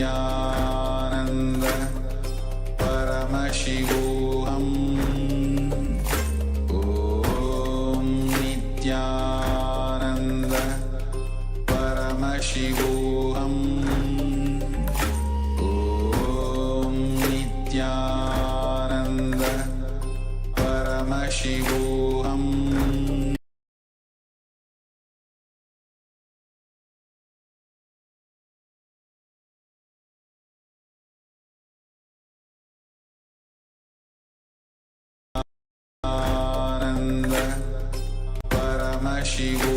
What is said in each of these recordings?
Nityananda Paramashivam Om Nityananda Paramashivam Om Nityananda Paramashivam Ananda Paramashivam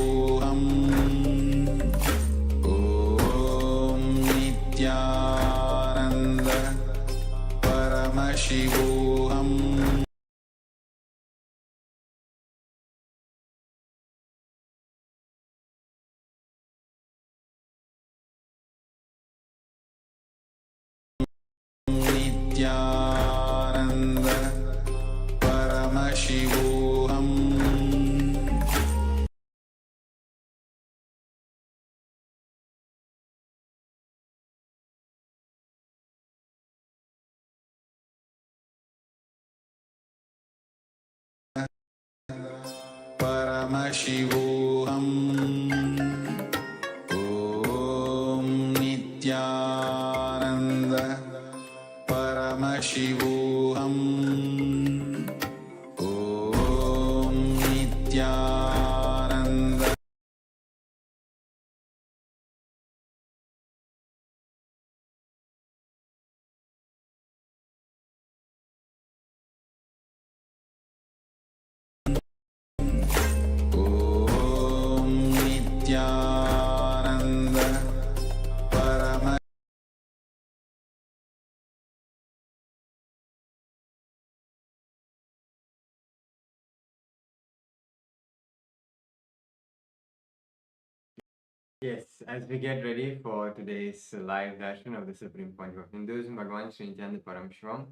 Om Nityananda Paramashivam Nityananda Paramashivam Paramashivam Om Nityananda Paramashivam Om Nityananda Om Nityananda Paramashivam Yes, as we get ready for today's live Darshan of the Supreme Pontiff of Hinduism, Bhagavan Sri Nityananda Paramashivamwe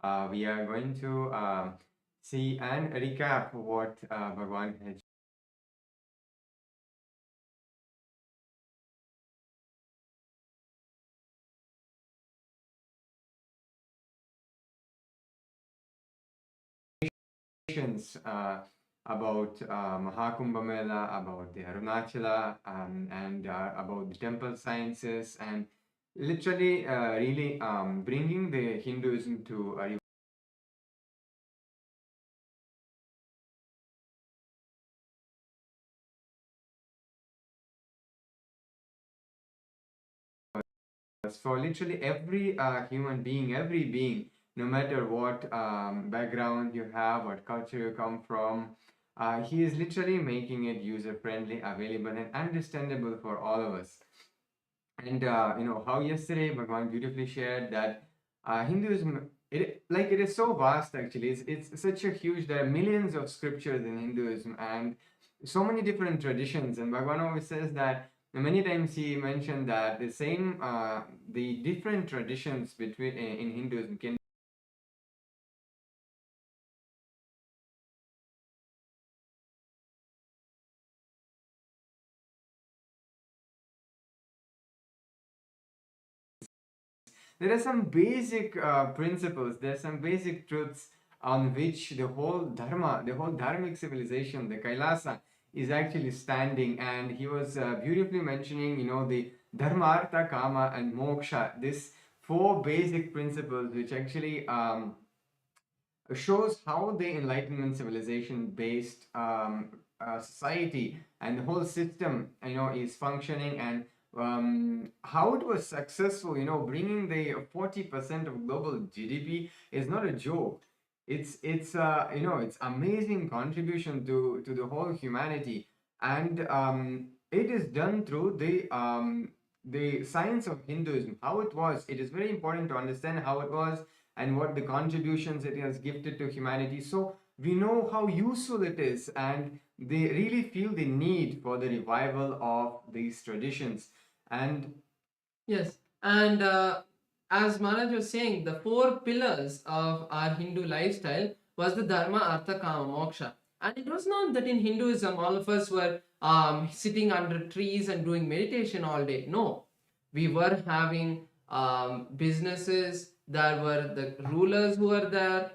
are going to see and recap what Bhagavan had about Mahakumbha Mela, about the Arunachala, and about the temple sciences, and literally really bringing the Hinduism to a for literally every human being, every being, no matter what background you have, what culture you come from, he is literally making it user friendly, available, and understandable for all of us. And how yesterday Bhagavan beautifully shared that Hinduism, it is so vast actually. It's such a huge. There are millions of scriptures in Hinduism and so many different traditions. And Bhagavan always says that many times he mentioned that the different traditions between in Hinduism can there are some basic principles, there are some basic truths on which the whole dharma, the whole dharmic civilization, the Kailasa, is actually standing. And he was beautifully mentioning, the dharma, artha, kama, and moksha, this four basic principles which actually shows how the Enlightenment civilization based society and the whole system is functioning, and how it was successful. Bringing the 40% of global GDP is not a joke. It's amazing contribution to the whole humanity, and it is done through the science of Hinduism. How it was, it is very important to understand how it was and what the contributions it has gifted to humanity, so we know how useful it is, and they really feel the need for the revival of these traditions. And Yes, and as Maharaj was saying, the four pillars of our Hindu lifestyle was the Dharma, Artha, Kama, Moksha. And it was not that in Hinduism all of us were sitting under trees and doing meditation all day. No, we were having businesses, there were the rulers who were there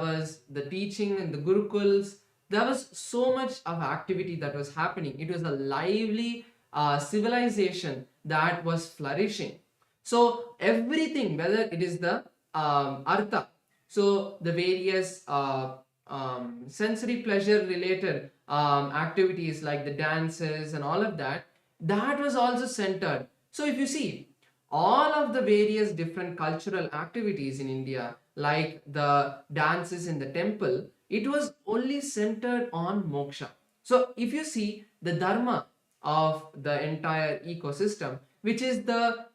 was the teaching in the gurukuls. There was so much of activity that was happening. It was a lively civilization that was flourishing. So everything, whether it is the artha, so the various sensory pleasure related activities like the dances and all of that, that was also centered. So if you see all of the various different cultural activities in India, like the dances in the temple, it was only centered on moksha. So if you see the dharma of the entire ecosystem, which is the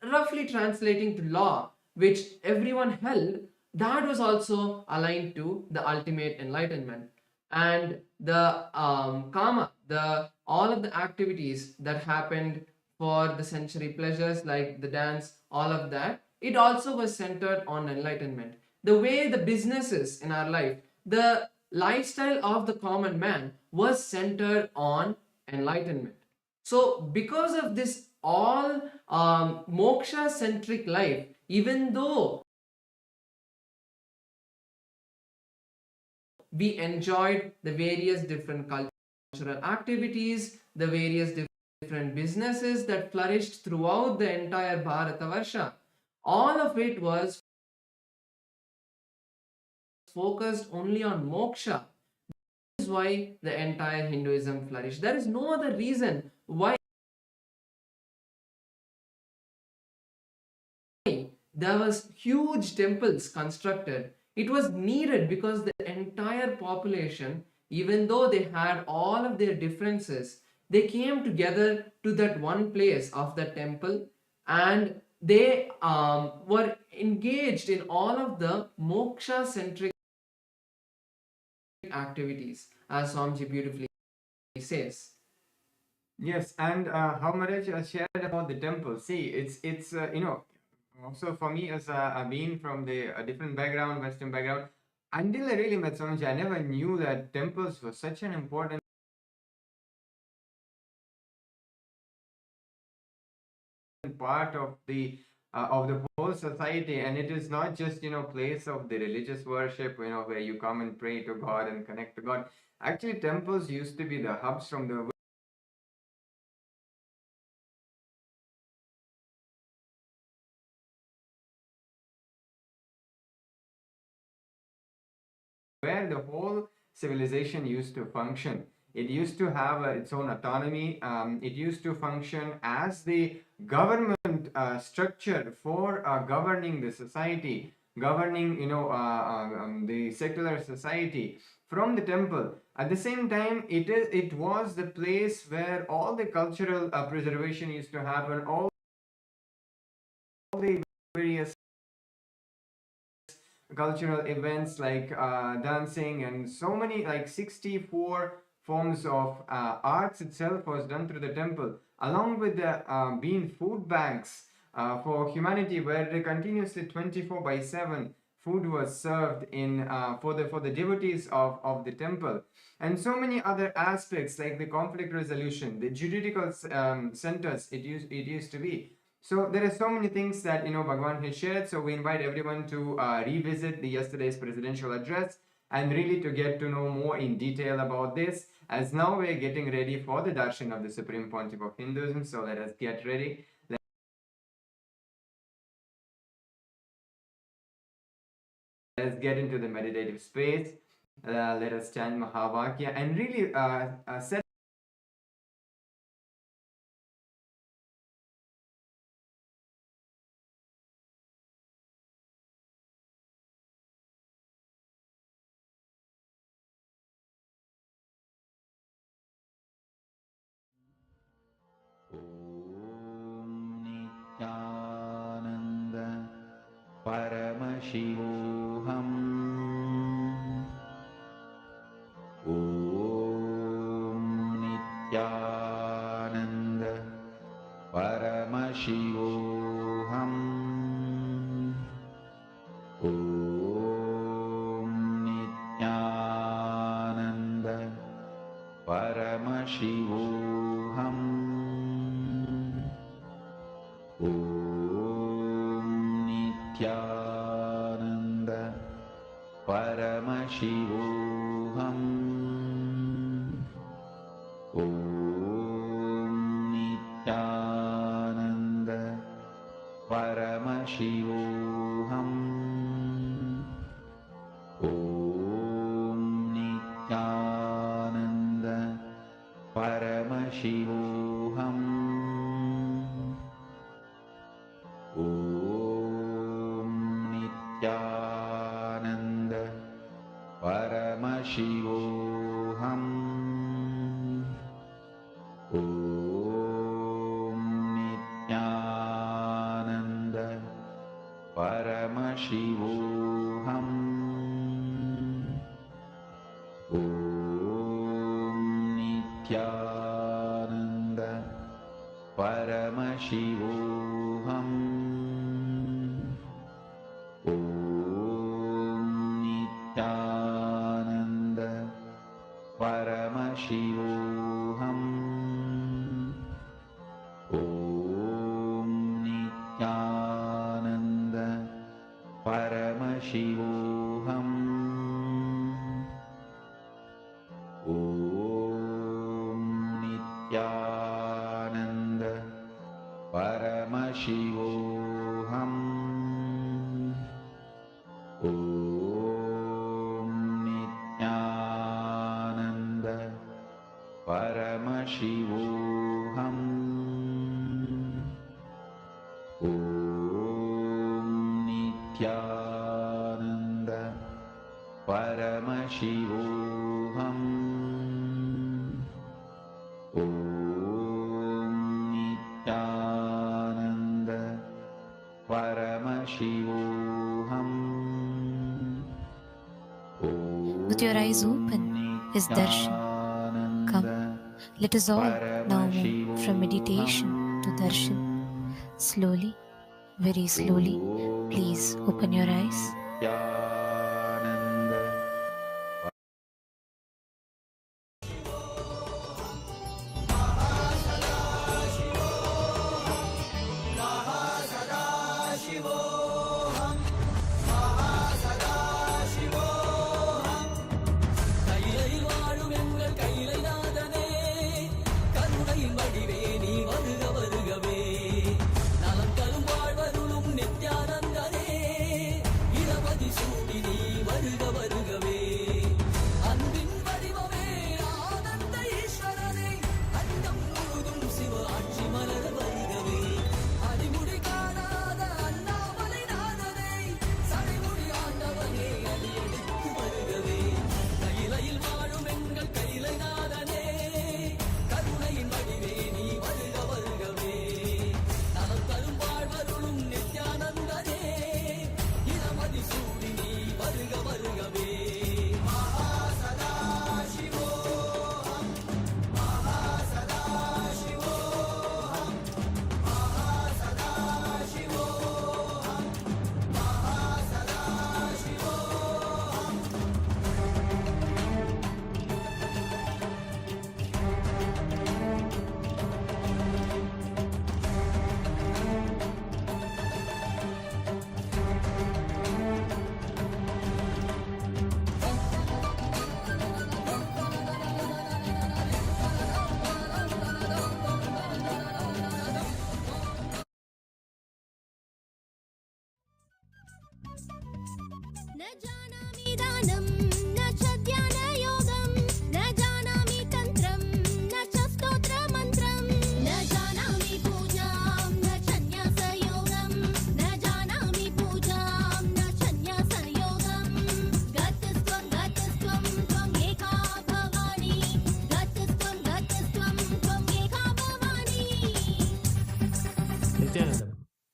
roughly translating to law, which everyone held, that was also aligned to the ultimate enlightenment. And the karma, the all of the activities that happened for the sensory pleasures like the dance, all of that, it also was centered on enlightenment. The way the businesses in our life, the lifestyle of the common man was centered on enlightenment. So because of this all moksha centric life, even though we enjoyed the various different cultural activities, the various different businesses that flourished throughout the entire Bharatavarsha, all of it was focused only on moksha. This is why the entire Hinduism flourished. There is no other reason why there was huge temples constructed. It was needed because the entire population, even though they had all of their differences, they came together to that one place of the temple, and they were engaged in all of the moksha centric activities, as Swamiji beautifully says. Yes, and how Maharaj shared about the temple. See, it's also for me as a being from the a different background, Western background, until I really met Swamiji, I never knew that temples were such an important part of the whole society. And it is not just place of the religious worship, where you come and pray to God and connect to God. Actually, temples used to be the hubs from the where the whole civilization used to function. It used to have its own autonomy. It used to function as the government structure for governing the society, governing the secular society from the temple. At the same time, it was the place where all the cultural preservation used to happen. All the various cultural events like dancing and so many, like 64 forms of arts itself was done through the temple, along with the being food banks for humanity, where they continuously 24/7 food was served in for the devotees of the temple. And so many other aspects like the conflict resolution, the juridical centers it used to be. So there are so many things that Bhagavan has shared. So we invite everyone to revisit the yesterday's presidential address and really to get to know more in detail about this. As now we're getting ready for the Darshan of the Supreme Pontiff of Hinduism. So let us get ready. Let's get into the meditative space. Let us chant Mahavakya and really set Nityanand परमशिवोऽहम् ॐ नित्यानन्द परमशिवोऽहम् ॐ नित्यानन्द परमशिवोऽहम् ॐ Paramashivoham. Om Nityananda Paramashivoham. Om Nityananda Paramashivoham. Om Nityananda Paramashivoham. Om Nityananda Paramashivoham. Om Nityananda Paramashivoham. Om Nityananda Paramashivoham. Om Nityananda Paramashivoham. Om Nityananda Paramashivoham. Om Nityananda Paramashivoham. Om Nityananda Paramashivoham. Om Nityananda Paramashivoham. With your eyes open is Darshan. Come, let us all now move from meditation to Darshan. Slowly, very slowly, please open your eyes.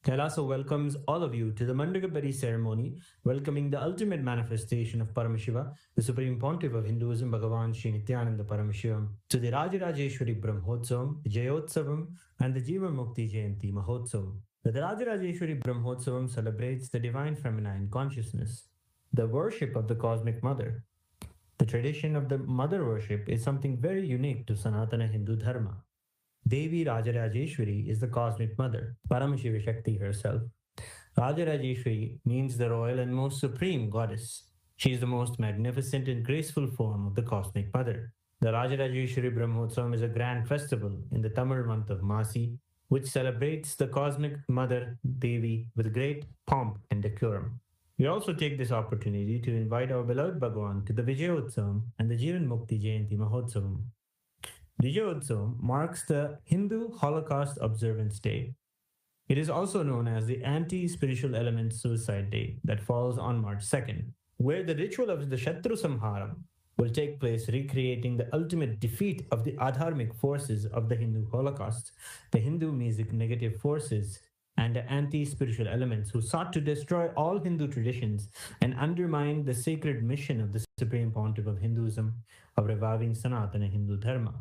Kailasa welcomes all of you to the Mandagapari ceremony, welcoming the ultimate manifestation of Paramashiva, the Supreme Pontiff of Hinduism, Bhagavan Sri Nityananda Paramashivamurthy, to the Rajarajeshwari Brahmotsavam, the Jayotsavam, and the Jiva Mukti Jayanti Mahotsavam. The Rajarajeshwari Brahmotsavam celebrates the divine feminine consciousness, the worship of the cosmic mother. The tradition of the mother worship is something very unique to Sanatana Hindu Dharma. Devi Rajarajeshwari is the cosmic mother, Paramashiva Shakti herself. Rajarajeshwari means the royal and most supreme goddess. She is the most magnificent and graceful form of the Cosmic Mother. The Rajarajeshwari Brahmotsavam is a grand festival in the Tamil month of Masi, which celebrates the Cosmic Mother Devi with great pomp and decorum. We also take this opportunity to invite our beloved Bhagavan to the Vijayotsavam and the Jivan Mukti Jayanti Mahotsavam. Vijayotsavam marks the Hindu Holocaust Observance Day. It is also known as the Anti-Spiritual Element Suicide Day that falls on March 2nd, where the ritual of the Shatru Samharam will take place, recreating the ultimate defeat of the adharmic forces of the Hindu Holocaust, the Hindu music negative forces, and the anti-spiritual elements who sought to destroy all Hindu traditions and undermine the sacred mission of the Supreme Pontiff of Hinduism of reviving Sanatana Hindu Dharma.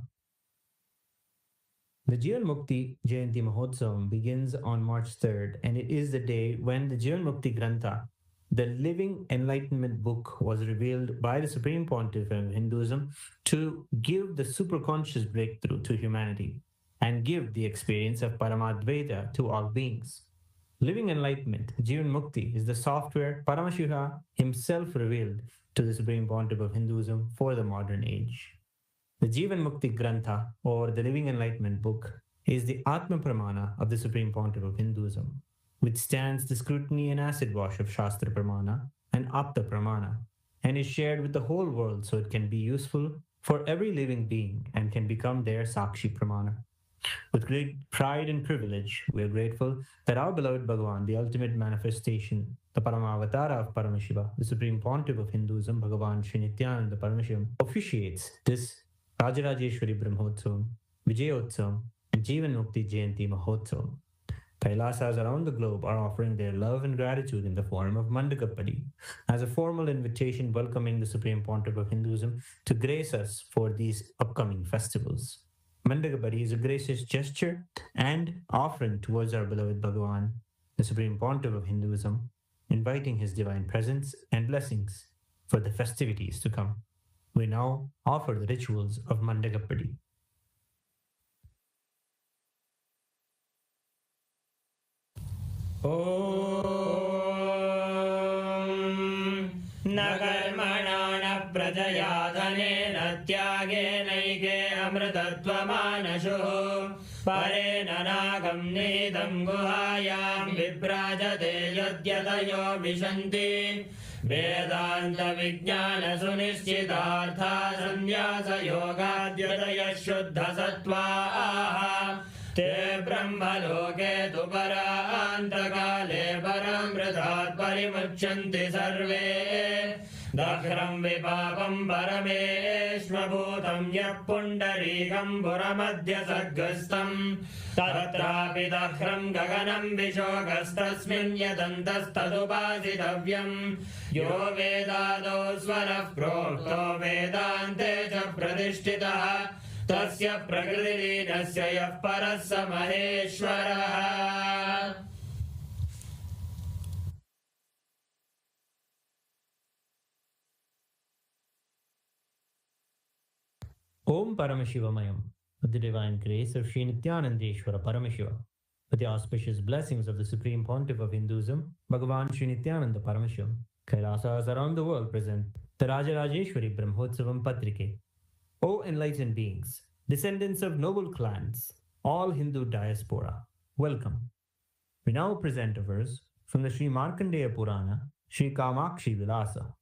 The Jivan Mukti Jayanti Mahotsavam begins on March 3rd, and it is the day when the Jivan Mukti Grantha, the living enlightenment book, was revealed by the Supreme Pontiff of Hinduism to give the superconscious breakthrough to humanity and give the experience of Paramadvaita to all beings. Living enlightenment, Jivan Mukti, is the software Paramashiva himself revealed to the Supreme Pontiff of Hinduism for the modern age. The Jivan Mukti Grantha, or the Living Enlightenment book, is the Atma Pramana of the Supreme Pontiff of Hinduism, which stands the scrutiny and acid wash of Shastra Pramana and Apta Pramana, and is shared with the whole world so it can be useful for every living being and can become their Sakshi Pramana. With great pride and privilege, we are grateful that our beloved Bhagavan, the ultimate manifestation, the Paramavatara of Paramashiva, the Supreme Pontiff of Hinduism, Bhagavan Sri Nityananda Paramashivamurthy, officiates this Rajarajeshwari Brahmotsavam, Vijayotsavam, and Jivan Mukti Jayanti Mahotsavam. Kailasas around the globe are offering their love and gratitude in the form of Mandakapadi, as a formal invitation welcoming the Supreme Pontiff of Hinduism to grace us for these upcoming festivals. Mandakapadi is a gracious gesture and offering towards our beloved Bhagavan, the Supreme Pontiff of Hinduism, inviting his divine presence and blessings for the festivities to come. We now offer the rituals of Mandakapadi. न कर्मणा न प्रजया धनेन त्यागेनैके अमृतत्वमानशुः परेण नागं नीतं गुहायां विभ्राजते यद्यतयो विशन्ति वेदान्तविज्ञानसुनिश्चितार्था सन्न्यासयोगाद्यतयः शुद्धसत्त्वाः ते ब्रह्मलोके तु परान्तकाले परामृतात् परिमुच्यन्ति सर्वे दह्रं विपापं परमेश्वभूतं यः पुण्डरीकं पुरमध्यसर्गस्थं तत्रापि दह्रं गगनं विशोकस्तस्मिन् यदन्तस्तदुपासितव्यं यो वेदादौ स्वरः प्रोक्तो वेदान्ते च प्रतिष्ठितः तस्य प्रकृतिलीनस्य यः परः स महेश्वरः. Om Paramashivamaya, with the divine grace of Sri Nithyanandeshwara Paramashiva, with the auspicious blessings of the Supreme Pontiff of Hinduism, Bhagavan Sri Nityananda Paramashivamurthy, Kailasas around the world present the Rajarajeshwari Brahmotsavam Patrike. O enlightened beings, descendants of noble clans, all Hindu diaspora, welcome. We now present a verse from the Sri Markandeya Purana, Sri Kamakshi Vilasa.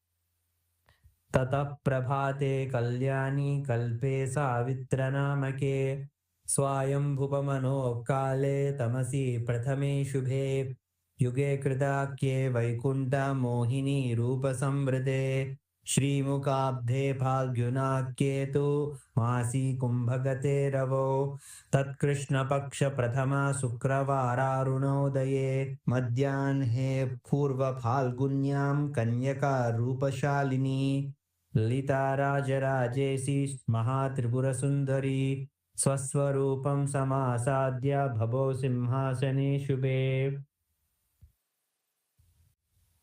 Tata prabhate kalyani kalpe savitra namake swayam bhupamano kale tamasi prathame shubhe yuge kridakye vaikunta mohini rupa samvrite श्रीमुखाब्धे फाल्गुनाक्येतु मासी कुंभगते रवो तत्कृष्णपक्ष प्रथमा शुक्रवारारुणोदये मध्याह्ने पूर्व फाल्गुन्यां कन्यका रूपशालिनी ललिता राजराजेशी महात्रिपुरसुन्दरी स्वस्वरूपं समासाद्य भवो सिंहासने शुभे.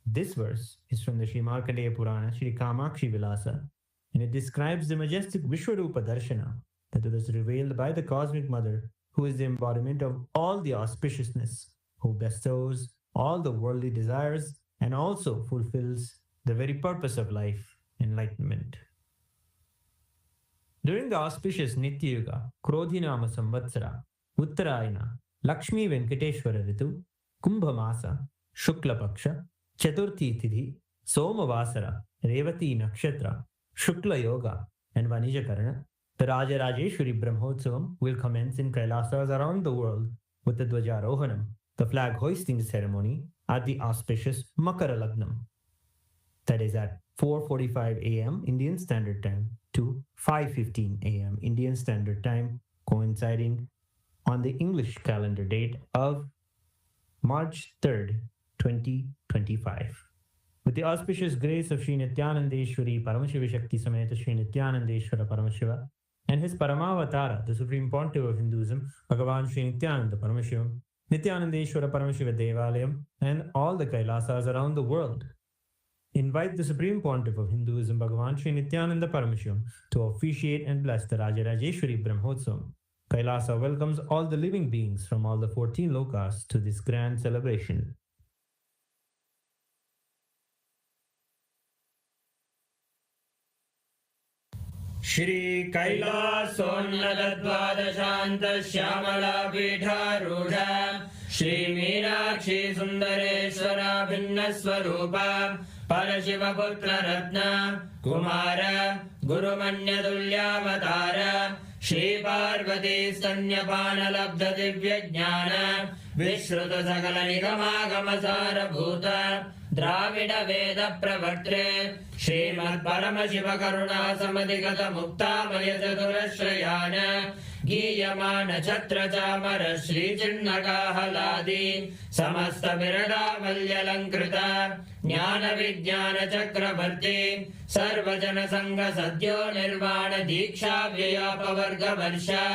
This verse is from the Sri Markandeya Purana, Sri Kamakshi Vilasa, and it describes the majestic Vishwarupa Darshana that was revealed by the Cosmic Mother, who is the embodiment of all the auspiciousness, who bestows all the worldly desires and also fulfills the very purpose of life, enlightenment. During the auspicious Nitya Yuga, Krodhinama Samvatsara, Uttarayana, Lakshmi Venkateshwara Ritu, Kumbha Masa, Shukla Paksha, Chaturthi Tidhi, Somavasara, Revati Nakshatra, Shukla Yoga, and Vanijakarana, the Rajarajeshwari Brahmotsavam will commence in Kailasas around the world with the Dwajarohanam, the flag hoisting ceremony, at the auspicious Makara Lagnam. That is at 4:45 a.m. Indian Standard Time to 5:15 a.m. Indian Standard Time, coinciding on the English calendar date of March 3rd, 2025. With the auspicious grace of Sri Nithyanandeshwari Paramashiva Shakti Sameta Sri Nithyanandeshwara Paramashiva and his Paramavatara, the Supreme Pontiff of Hinduism, Bhagavan Sri Nithyananda ParamashivamNithyanandeshwara Paramashiva Devalayam, and all the Kailasas around the world invite the Supreme Pontiff of Hinduism, Bhagavan Sri Nityananda Paramashivamurthy, to officiate and bless the Rajarajeshwari Brahmotsavam. Kailasa welcomes all the living beings from all the 14 lokas to this grand celebration. Shri Kailasonnadadvadashanta Shyamala Pidharudha Shri Meenakshi Sundareshwara Bhinnaswarupa Parashiva Putra Ratna Kumara Guru Manyadulyavatara Shri Parvati Stanyapana Labdha Divya Jnana Vishruta Sakala Nigama Sara Bhuta Dravida Veda Pravartre Srimad Paramashiva Karuna Samadhigata Mukta Mayataturashrayana Giyamana Chatra Chamara Shri Chinnaka Haladi Samasta Virada Valyalankrita Jnana Vijnana Chakravarti Sarvajana Sangha Sadhyo Nirvana Diksha Vyapavarga Varsha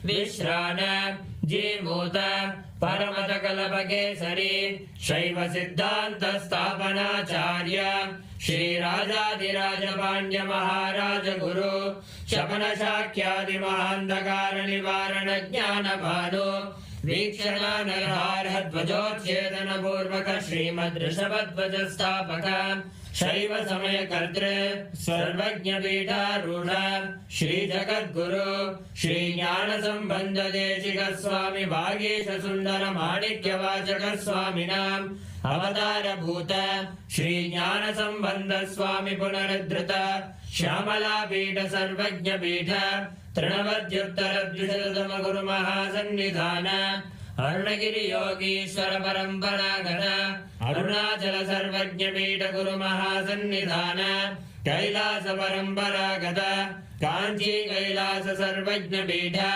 Vishrana Jimuta Paramata Kalapakesari Shaiva Siddhanta Sthapanacharya Shri Rajadiraja Pandya Maharaja Guru Shapana Shakyadi Mahandakara Nivarana Jnana Bhanu Vikshana Narhara Dvajotchedana Purvaka Srimad Rishabhadvaja Sthapaka Shaiva Samaya Kartre Sarvajna Pita Rudha Shri Jagat Guru Shri Jnana Sambandha Deshika Swami Bhagesha Sundara Manikya Vachaka Swaminam Avatara Bhuta Shri Jnana Sambandha Swami Punaradhrita Shyamala Pita Sarvajna Pita Trinavadyuttara Dvishatama Guru Mahasannidhana Arunagiri Yogishwara Paramparagata Arunachala Sarvajna Pita Guru Mahasannidhana Kailasa Paramparagata Kanchi Kailasa Sarvajna Pita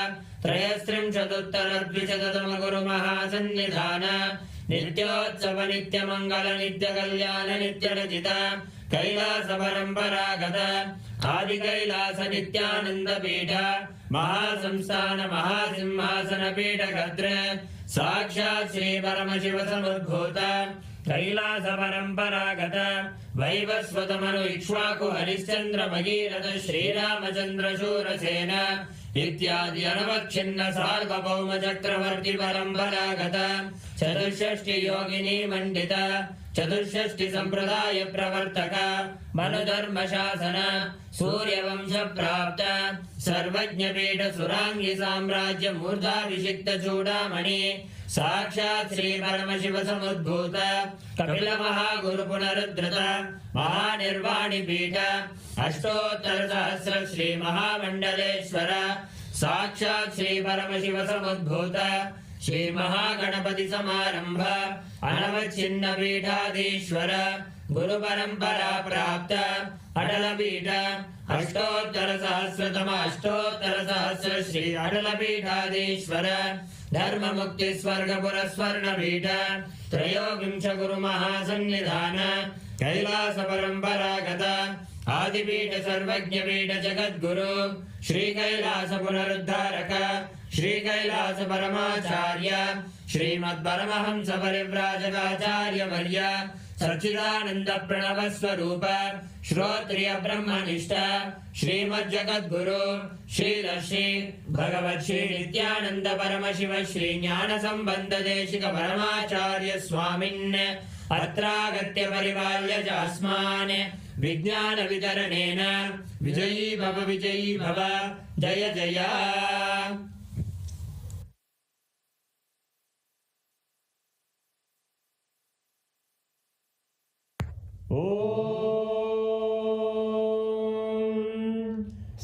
Trayastrim Chatuttara Dvishatama Guru Mahasannidhana Nityotsava Nitya Mangala Nitya Kalyana Nitya Rajita Kailasa Paramparagata Adi Kailasa Nityananda Pita Mahasamsthana Mahasimhasana Pita Gadra Sakshat Sri Paramashiva Samudbhuta Kailasa Paramparagata Vaivasvatamanu Ikshvaku Harishchandra Bhagirata Shri Ramachandra Shurasena Ityadi Anavakshina Sarvabhauma Chakravarti Paramparagata Chaturshashti Yogini Mandita Chaturshashti Sampradaya Pravartaka Manudharma Shasana Surya Vamsha Prapta Sarvajna Pita Surangi Samrajya Murdha Vishikta Chudamani Sakshat Sri Paramashiva Samudbhuta Kapila Mahaguru Punaruddhrita Mahanirvani Pita Ashtottara Sahasra Sri Mahamandaleshwara Sakshat Sri Paramashiva Samudbhuta Shri Mahaganapati Samarambha Anavachinna Pithadishwara Guru Parampara Prapta Adala Pita Ashtottara Sahasratama Ashtottara Sahasra Shri Adala Pithadishwara Dharma Mukti Swarga Puraswarna Pita Trayogimsha Guru Mahasannidhana Kailasa Paramparagata Adipita Sarvajna Pita Jagat Guru Shri Kailasa Punaruddharaka Shri Kailasa Paramacharya Srimad Paramahamsa Parivrajagacharya Varya Sachidananda Pranava Swarupa Shrotriya Brahmanishta Srimad Jagat Guru Shri Lashi Bhagavat Shri Nityananda Paramashiva Shri Jnana Sambandha Deshika Paramacharya Swamin अत्रागत्य परिपाल्य चास्मान् विज्ञानवितरणेन विजयी भव जय जय।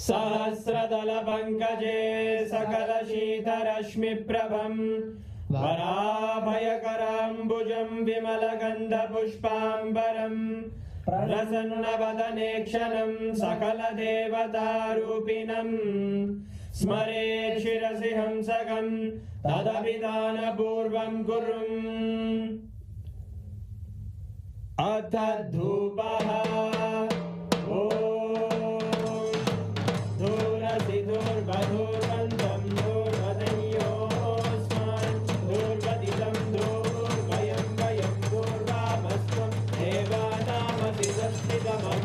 सहस्रदलपङ्कजे सकलशीतरश्मिप्रभम् वराभयकराम्बुजं विमलगन्धपुष्पाम्बरम् प्रसन्नवदने क्षणं सकलदेवतारूपिणम् स्मरेत् शिरसि हंसकं तदभिधानपूर्वं कुर्वन्। अथ धूपः दूरसि दूर्वधूर्वन्तं दूर्वदयोस्मान् दूर्वदितं दूर्वयं वयं दूर्वामस्त्वं देवानामसि संस्थितमं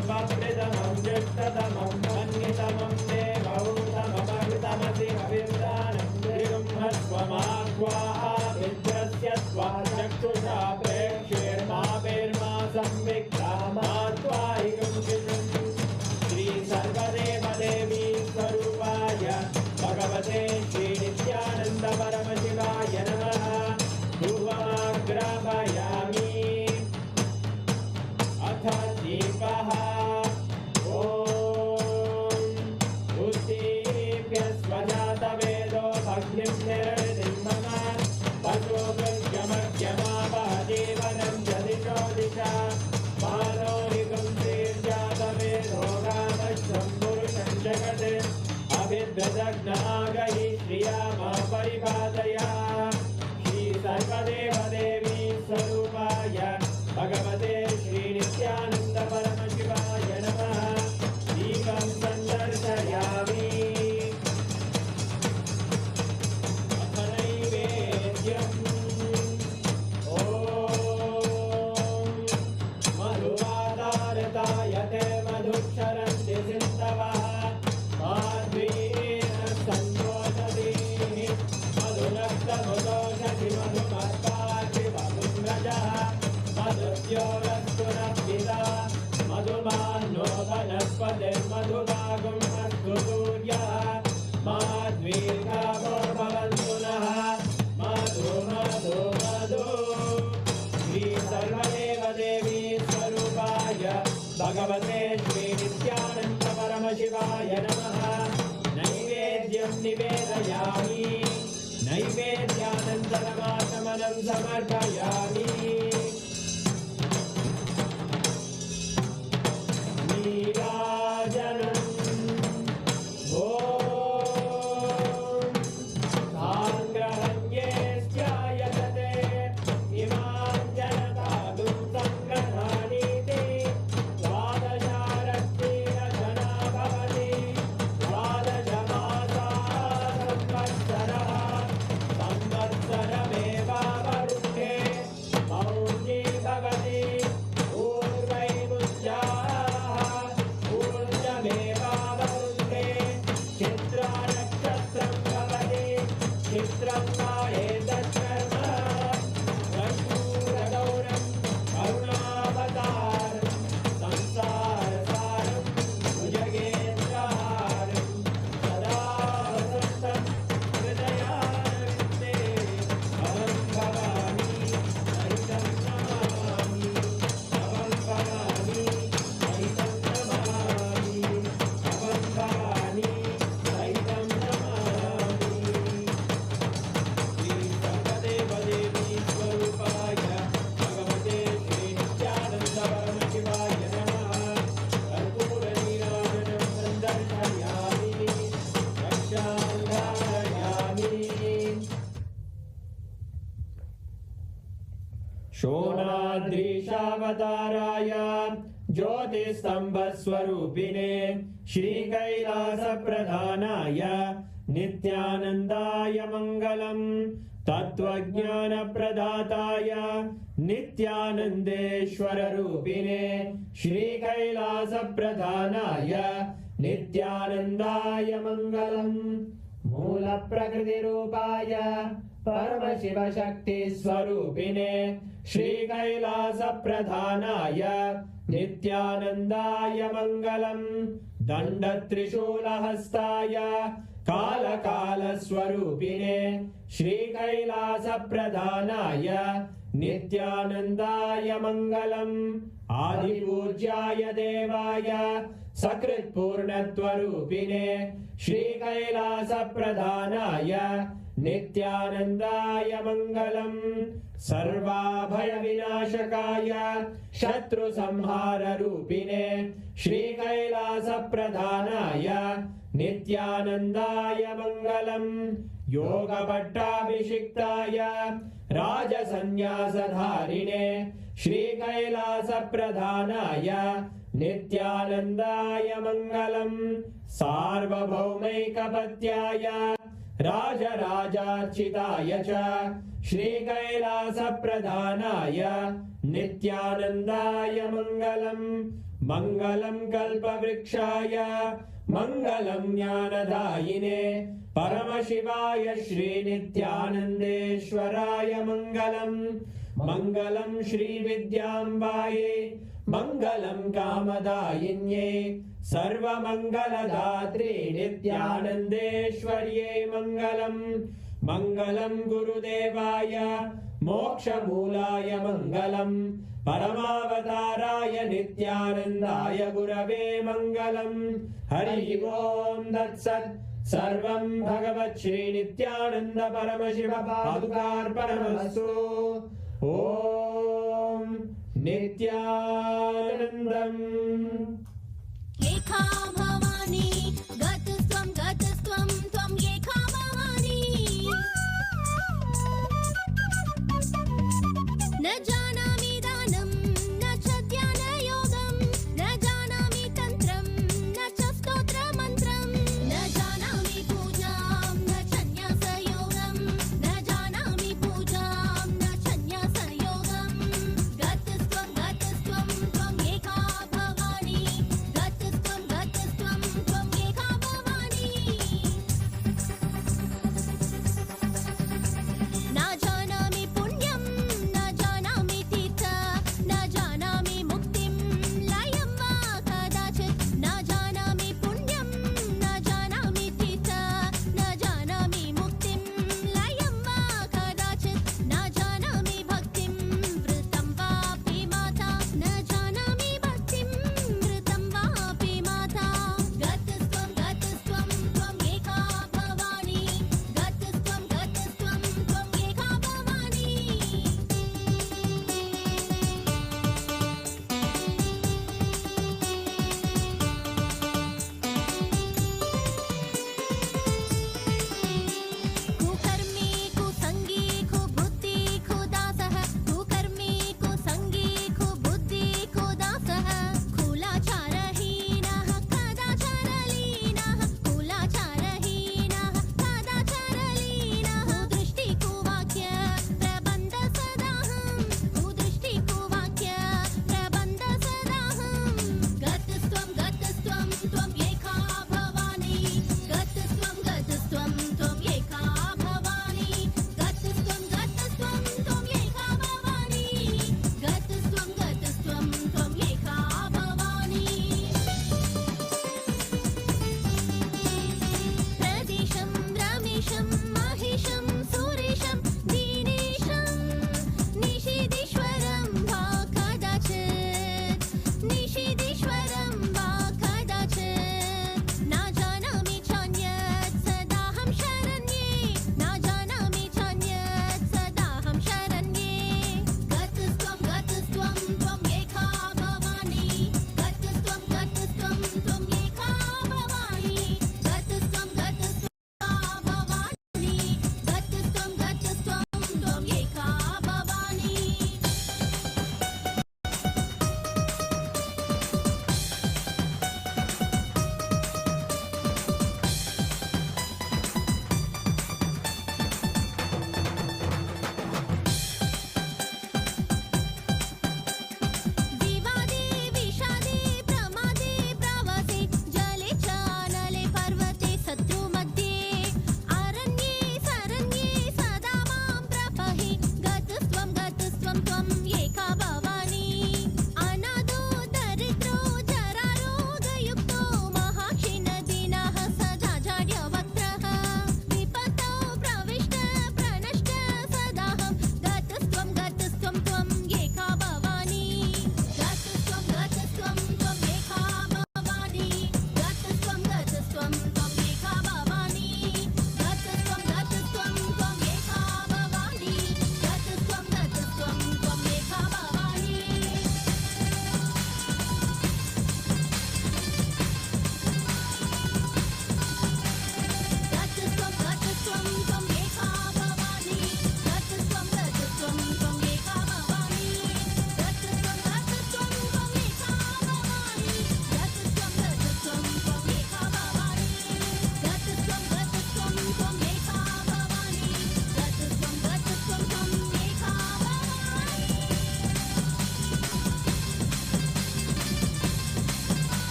ज्येष्ठतमं मन्यतमं देवहूतममृतमसि हविर्दानं त्रिगुम्हस्वमाह्वाः विद्रस्य त्वा चक्षुषा प्रेक्ष्येर्मा संविक्रामात्वाहिकं चित्रम्। श्री सर्वदेवदेवी स्वरूपाय भगवते श्री नित्यानंद परमशिवाय नमः। धूपमाग्रापयामि। अथ दीपः। उत्दीप्य स्वजातवेदो भग्निं निर्वृतिं मम पशुभृत्यमर्घ्यमावह जीवनं च दिशो दिशा मानोरिकं श्रीर्जातवेदो गामश्वं पुरुषं जगत् अभिद्वदग्नागहि श्रिया मा परिपादया। श्री सर्वदेवदेवी स्वरूपाय भगवते श्री नित्यानंद परमशिवाय नमः। दीपं सन्दर्शयामि। अथ नैवेद्यम्। मधुवादारतायते मधुक्षरन्ति सिन्धवः माध्वीः सन्तोषधीः मधुनक्तमुदोषधि मधुमर्पाधि मधुम्रजः मधुद्योरस्तुरभिदा मधुमान्नो वनस्पतिर्मधुभागुं अस्तु सूर्यः माध्वीर्गावो भवन्तु नः मधु मधु मधु। श्री सर्वदेवदेवी स्वरूपाय भगवते श्री नित्यानंद परमशिवाय नमः। नैवेद्यं निवेदयामि। नैवेद्यानन्तरमाचमनं समर्पयामि। नीराजनम्। साङ्ग्रहण्ये स्यायतते इमां जनतादुं सङ्ग्रहाणीति द्वादशारत्नेन जना भवति द्वादशमासाः संवत्सरः संवत्सरमेवावरुद्धे मौञ्जी भवति पूर्वैमुञ्जाः पूर्णमेवावरुद्धे चित्रानक्षत्रं भवति चित्रं मायेतत्कर्म रघुरगौरं करुणावतारं संसारसारं भुजगेन्द्रहारं सदा वसन्तं हृदयारविन्दे अहं भवामि सहितं नमामि। अहं भवामि सहितं नमामि। अहं भवामि सहितं नमामि। श्री सर्वदेवदेवी स्वरूपाय भगवते श्री नित्यानंद परमशिवाय नमः। कर्पूरनीराजनं सन्दर्शयामि। रक्षां धारयामि। शोणाद्रीशावताराय ज्योतिस्तम्भस्वरूपिणे श्रीकैलासप्रधानाय नित्यानन्दाय मङ्गलम्। तत्त्वज्ञानप्रदाताय नित्यानन्देश्वररूपिणे श्रीकैलासप्रधानाय नित्यानन्दाय मङ्गलम्। मूलप्रकृतिरूपाय परमशिवशक्तिस्वरूपिणे श्रीकैलासप्रधानाय नित्यानन्दाय मङ्गलम् दण्डत्रिशूलहस्ताय कालकालस्वरूपिणे श्रीकैलासप्रधानाय नित्यानन्दाय मङ्गलम् आदिपूज्याय देवाय सकृत्पूर्णत्वरूपिणे श्रीकैलासप्रधानाय नित्यानन्दाय मङ्गलम् सर्वाभयविनाशकाय शत्रुसंहाररूपिणे श्रीकैलासप्रधानाय नित्यानन्दाय मङ्गलम् योगपट्टाभिषिक्ताय राजसन्न्यासधारिणे श्रीकैलासप्रधानाय नित्यानन्दाय मङ्गलम् सार्वभौमैकपत्याय राजराजार्चिताय च श्रीकैलासप्रधानाय नित्यानन्दाय मङ्गलम् मङ्गलं कल्पवृक्षाय मङ्गलं ज्ञानदायिने परमशिवाय श्रीनित्यानन्देश्वराय मङ्गलम् मङ्गलं श्रीविद्याम्बायै मङ्गलं कामदायिन्ये सर्वमङ्गलदात्रे नित्यानन्देश्वर्यै मङ्गलम् मङ्गलं गुरुदेवाय मोक्षमूलाय मङ्गलम् परमावताराय नित्यानन्दाय गुरवे मङ्गलम् हरि ओम् तत्सत् सर्वं भगवत् श्रीनित्यानन्द परमशिव पादुकार्पणमस्तु ॐ नित्यानन्दम् एका भवानी गतस्त्वं त्वं एका भवानी न जानामि दानं न च ध्यानयोगं न जानामि तन्त्रं न च स्तोत्रमन्त्रं न जानामि पूजां न च न्यासयोगं न जानामि पूजां न च न्यासयोगं गतस्त्वं त्वं एका भवानी गतस्त्वं त्वं एका भवानी न जानामि पुण्यं न जानामि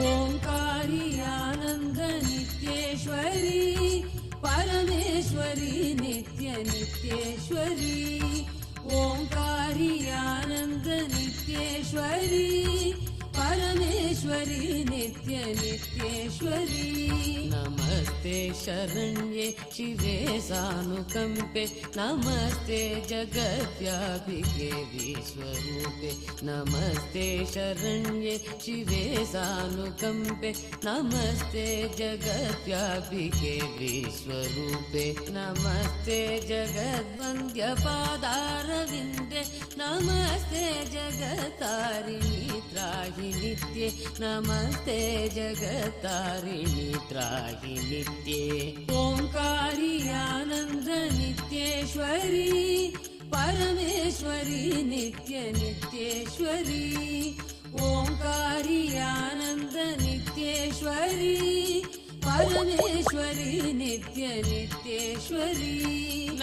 ओंकारी आनंद नित्येश्वरी परमेश्वरी नित्य नित्येश्वरी ओंकारी आनंद नित्येश्वरी परमेश्वरी नित्य नित्येश्वरी नमस्ते शरण्ये शिवे सानुकंपे नमस्ते जगत्याभिके विश्वरूपे नमस्ते शरण्ये शिवे सानुकंपे नमस्ते जगत्याभिके विश्वरूपे नमस्ते जगद्वन्द्य पादारविन्दे नमस्ते जगत्तारिणी त्राहि नित्ये नमस्ते जगत्तारिणी त्राहि नित्ये ओंकारी आनंद नित्येश्वरी परमेश्वरी नित्य नित्येश्वरी ओंकारी आनंद नित्येश्वरी परमेश्वरी नित्य नित्येश्वरी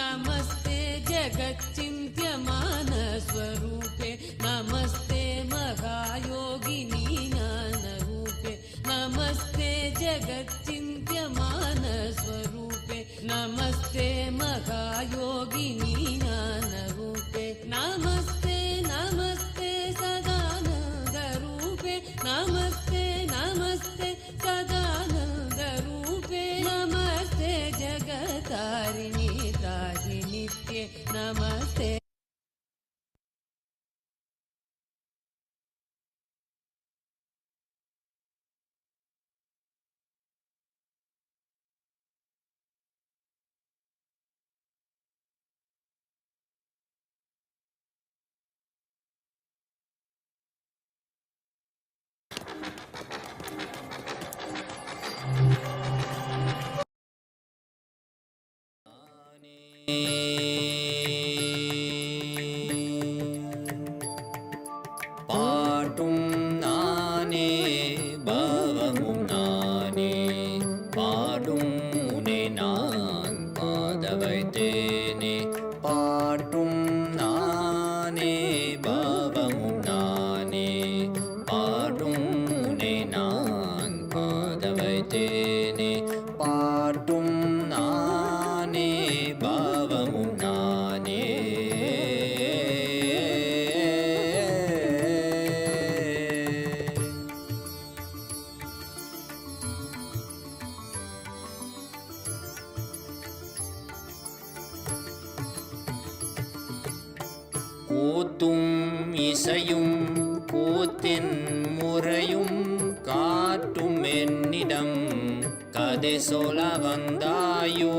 नमस्ते जगच्चिन्त्यमान स्वरूपे नमस्ते महायोगिनी ज्ञानरूपे नमस्ते जगच्चिन्त्यमान स्वरूपे नमस्ते महायोगिनी ज्ञानरूपे नमस्ते नमस्ते सदानन्दरूपे नमस्ते नमस्ते सदानन्दरूपे नमस्ते जगत्तारिणी त्राहि नित्ये नमस्ते பாட்டும் நானே பாவமும் நானே பாடும் உனை நான் பாத வைத்தேனே பாட்டும் நானே பாவமும் நானே பாடும் உனை நான் பாத வைத்தேனே பாட்டும் நானே பாவமும் நானே கூத்தும் இசையும் கூத்தின் முறையும் காட்டும் என்னிடம் கதை சொல்ல வந்தாயோ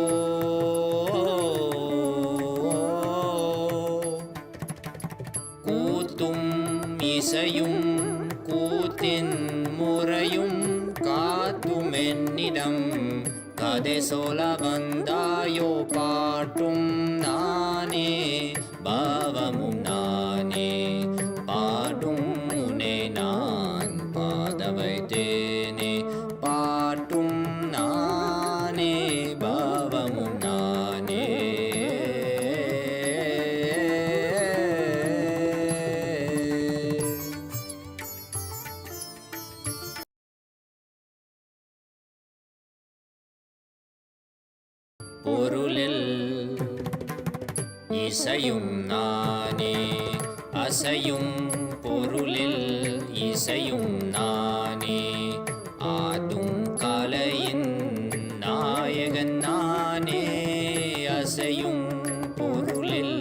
கூத்தும் இசையும் கூத்தின் முறையும் காட்டும் என்னிடம் கதை சொல்ல வந்தாயோ பாட்டும் நானே பாவமும் நானே பாடும் உனை நான் பாத வைத்தேனே பாட்டும் நானே பாவமும் நானே பொருளில் இசையும் நானே அசையும் பொருளில் இசையும் நானே ஆடும் கலையின் நாயகன் நானே அசையும் பொருளில்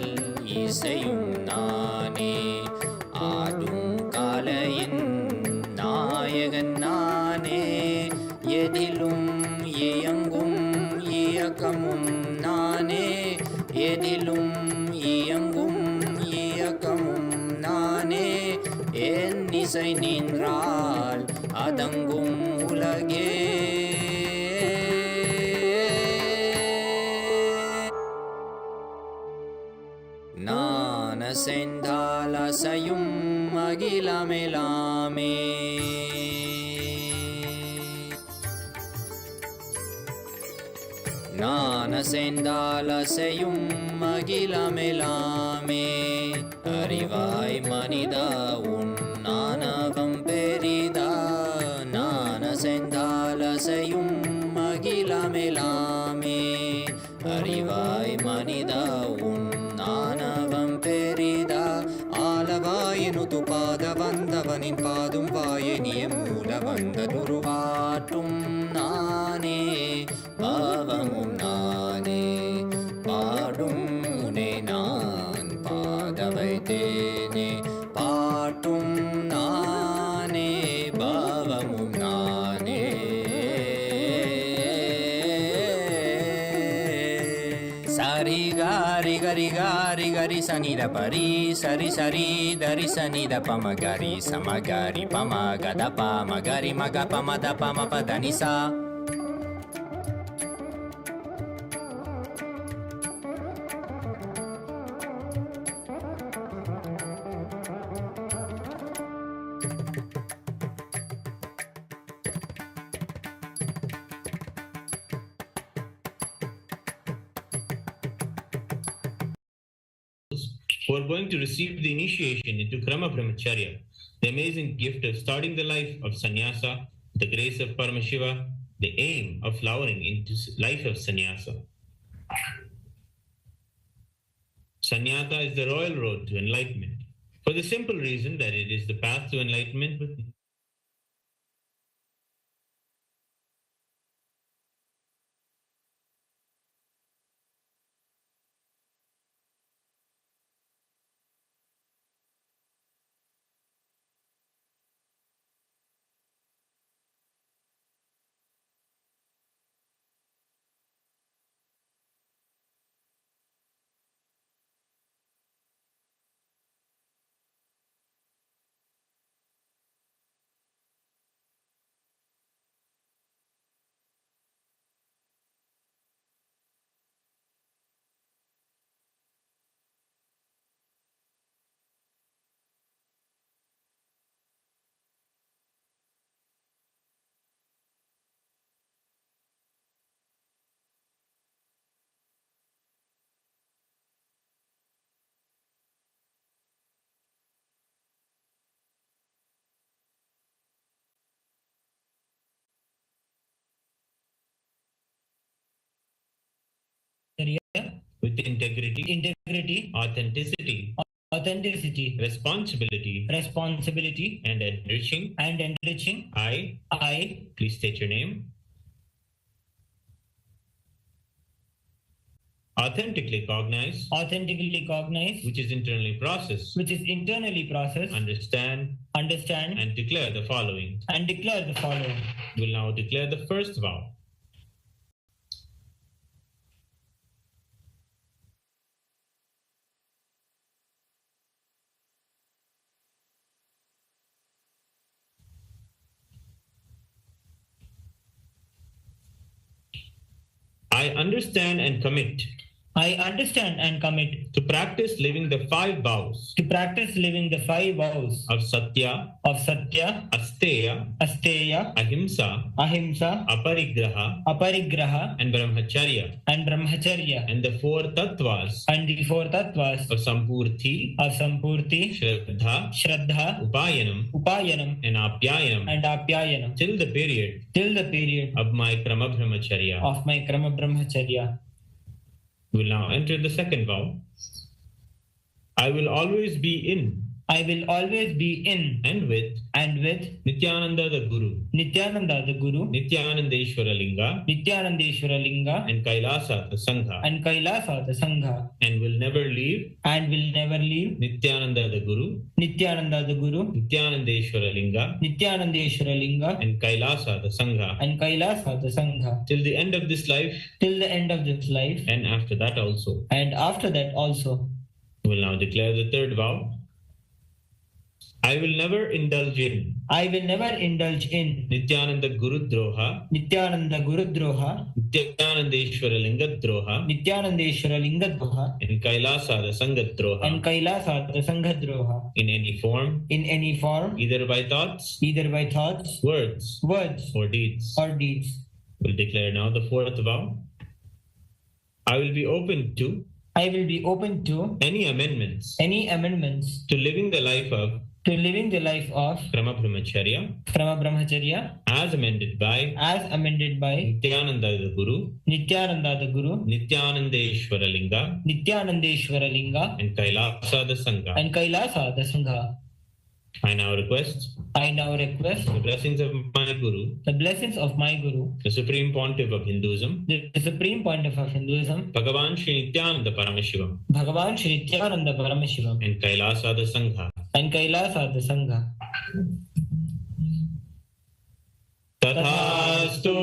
இசையும் நானே ஆடும் கலையின் நாயகன் நானே எதிலும் இயங்கும் இயக்கமும் நானே எதிலும் இயங்கும் இயக்கமும் நானே என் இசை நின்றால் அதங்கும் உலகே நான் அசைந்தால் அசையும் அகிலமெலாமே நான் அசைந்தால் அசையும் அகிலமெலாமே அறிவாய் மனிதா உன் ஆணவம் பெரிதா நான் பாதவந்தவனின் பாதும் வாயனிய மூலவந்ததுருவாட்டும் நானே பாவமும் நானே பாடும் முனை நான் பாத வைத்தேனே பாட்டும் நானே பாவமும் நானே சரி காரி கரி காரி கரி சனித பரி சரி சரி தரி சனித பம கரி சமகரி பம கத பம கரி மக பம த பம பத நிசா. who are going to receive the initiation into Krama Brahmacharya, the amazing gift of starting the life of sannyasa, the grace of Paramashiva, the aim of flowering into life of sannyasa. Sannyasa is the royal road to enlightenment, for the simple reason that it is the path to enlightenment with integrity, authenticity, responsibility, and enriching. I, please state your name. Authentically cognize, which is internally processed, understand, and declare the following. Will now declare the first vow. I understand and commit to practice living the 5 vows of Satya, Asteya, Ahimsa, Aparigraha, and Brahmacharya, and the 4 tattvas of Sampurti, Shraddha, Upayanam, and Apyayanam till the period of my Krama Brahmacharya. We will now enter the second vow. I will always be in and with Nityananda the Guru, Nityanandeshwara Linga, and Kailasa the Sangha, and will never leave Nityananda the Guru, Nityanandeshwara Linga, and Kailasa the Sangha, till the end of this life, and after that also. We will now declare the third vow. I will never indulge in Nityananda Guru Droha, Nityanandeshwara Linga Droha, and Kailasa the Sangha Droha, in any form, either by thoughts, words, or deeds. We'll declare now the fourth vow. I will be open to any amendments to living the life of Krama Brahmacharya as amended by Nityananda the Guru, Nityanandeshwara Linga, and Kailasa the Sangha. I now request the blessings of my Guru, the Supreme Pontiff of Hinduism, Bhagavan Sri Nithyananda Paramashivamand Kailasa the Sangha. Tathastu.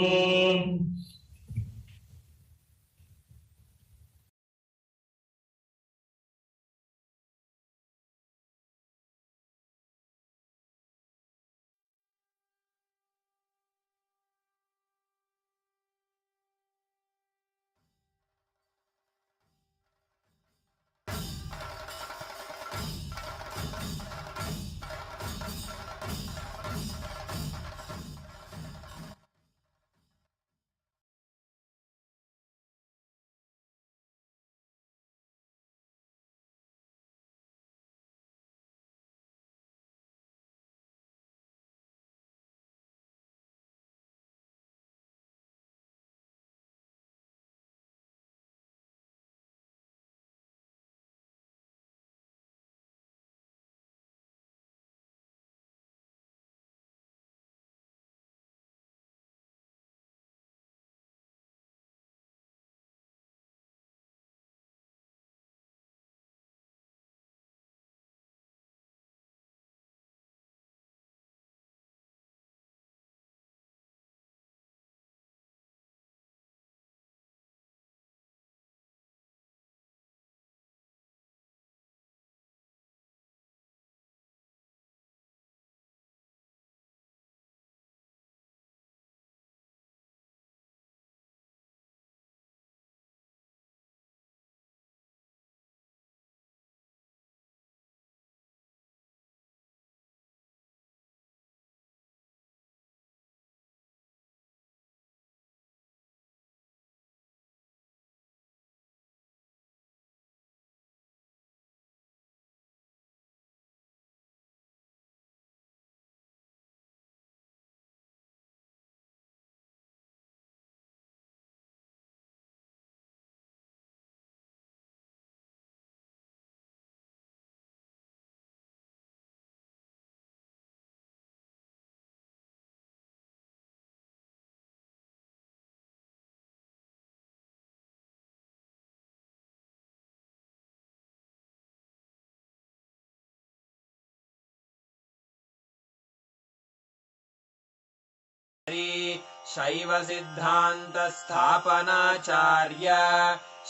शैव सिद्धांत स्थापनाचार्य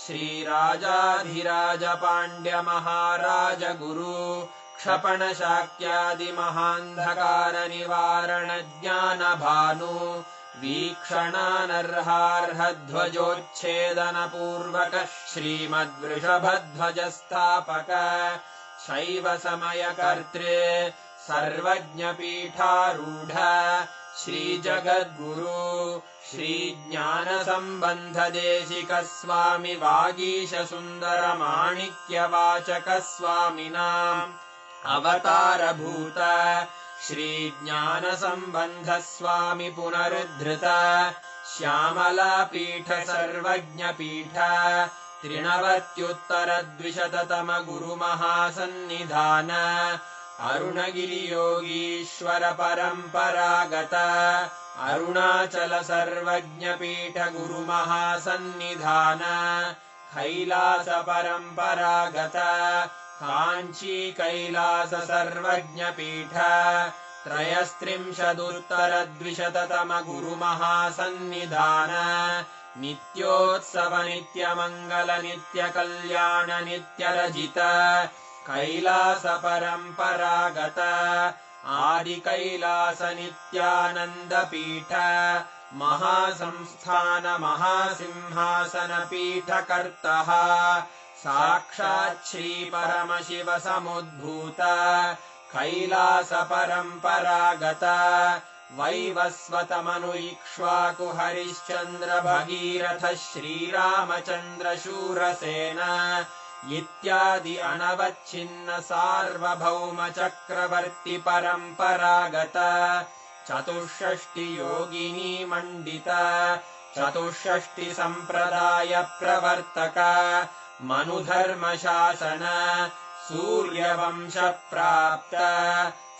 श्रीराजाधिराज पांड्य महाराज गुरु क्षपण शाक्यादि महांधकार निवारण ज्ञान भानु वीक्षणानर्हार्ह ध्वजोच्छेदन पूर्वक श्रीमद्वृषभध्वज स्थापक शैव समय कर्तृ सर्वज्ञ पीठारूढ़ श्री जगद्गुरु श्री ज्ञान संबंध देशिक स्वामी वागीश सुंदर माणिक्य वाचक स्वामिनाम् अवतार भूत श्री ज्ञान संबंध स्वामी पुनरुद्धृत श्यामला पीठ सर्वज्ञ पीठ त्रिनवत्युत्तर द्विशततम गुरु महासन्निधान अरुणगिरि योगीश्वर परंपरागत अरुणाचल सर्वज्ञ पीठ गुरु महासन्निधान कैलास परंपरागत कांची कैलास सर्वज्ञ पीठ त्रयस्त्रिंशदुत्तर द्विशततम गुरु महासन्निधान नित्योत्सव नित्य मंगल नित्य कल्याण नित्य रजित कैलास परंपरागत आदि कैलास नित्यानंद पीठ महासंस्थान महासिंहासन पीठ कर्तः साक्षात् श्री परमशिव समुद्भूत कैलास परंपरागत वैवस्वत मनु इक्ष्वाकु हरिश्चंद्र भगीरथ श्रीरामचंद्र शूरसेन इत्यादि अनवच्छिन्न सार्वभौम चक्रवर्ती परंपरागत चतुष्षष्टि योगिनी मंडित चतुष्षष्टि संप्रदाय प्रवर्तक मनुधर्म शासन सूर्यवंश प्राप्त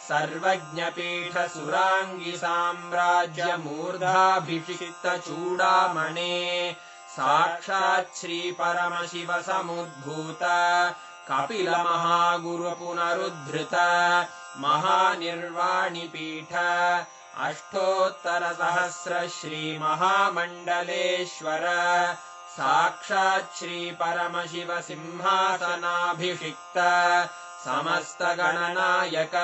सर्वज्ञपीठसुराङ्गि साम्राज्यमूर्धाभिषिक्तचूडामणे साक्षात् श्रीपरमशिव समुद्भूत कपिलमहागुरुपुनरुद्धृत महानिर्वाणिपीठ अष्टोत्तरसहस्र श्रीमहामण्डलेश्वर साक्षात् श्रीपरमशिव सिंहासनाभिषिक्त समस्तगणनायक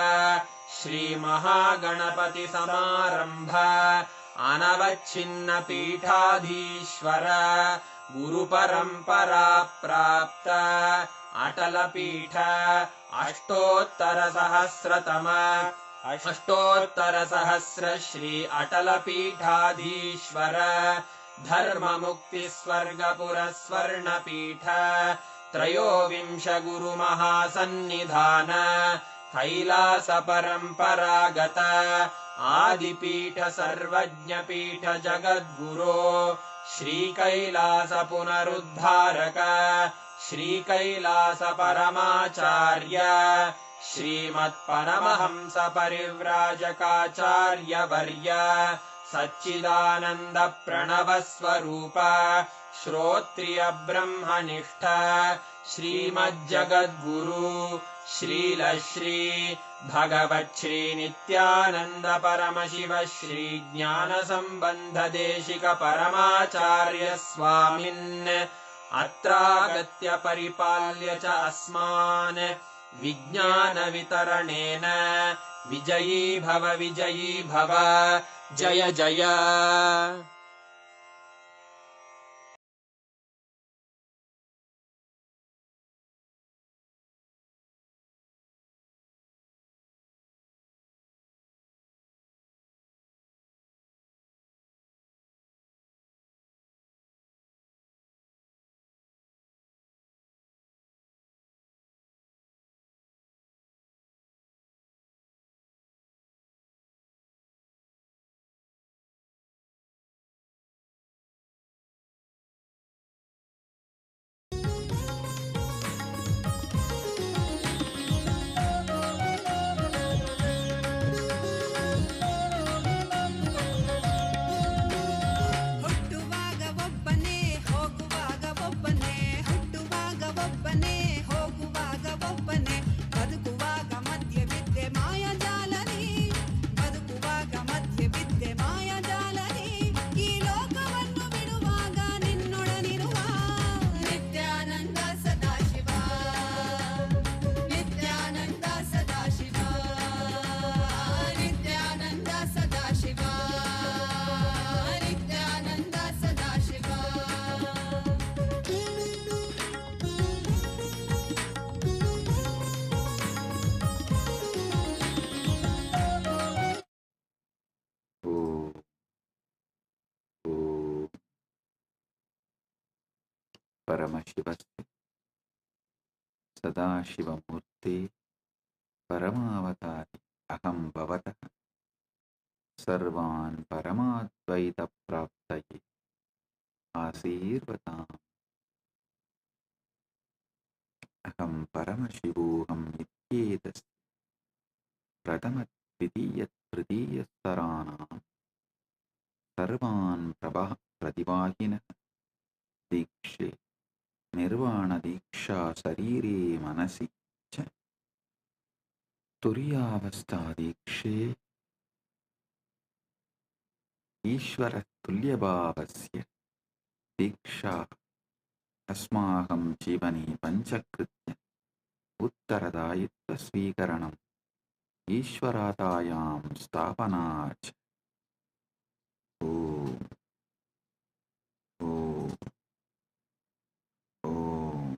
श्रीमहागणपतिसमारम्भ अनवच्छिन्नपीठाधीश्वर गुरुपरम्परा प्राप्त अटलपीठ अष्टोत्तरसहस्र श्री अटलपीठाधीश्वर धर्ममुक्तिस्वर्गपुरस्वर्णपीठ त्रयोविंश गुरुमहासन्निधान कैलासपरम्परागत आदिपीठ सर्वज्ञपीठ जगद्गुरो श्रीकैलासपुनरुद्धारक श्रीकैलासपरमाचार्य श्रीमत्परमहंसपरिव्राजकाचार्यवर्य सच्चिदानन्दप्रणवस्वरूप श्रोत्रियब्रह्मनिष्ठ श्रीमज्जगद्गुरु श्रीलश्री भगवच्छ्रीनित्यानन्द परमशिव श्रीज्ञानसम्बन्धदेशिक परमाचार्य स्वामिन् अत्रागत्य परिपाल्य च अस्मान् विज्ञानवितरणेन विजयी भव जय जय। परमशिवस्य सदाशिवमूर्ते परमावतारि अहं भवतः सर्वान् परमाद्वैतप्राप्तये आशीर्वदाम्। अहं परमशिवोऽहं नित्येतस्य प्रथमद्वितीयतृतीयस्तराणां सर्वान् प्रतिवाहिनः दीक्षे निर्वाणदीक्षा शरीरे मनसि च तुर्यावस्थादीक्षे ईश्वरतुल्यभावस्य दीक्षा अस्माकं जीवने पञ्चकृत्य उत्तरदायित्वस्वीकरणम् ईश्वरातायां स्थापना च। ॐ ॐ ॐ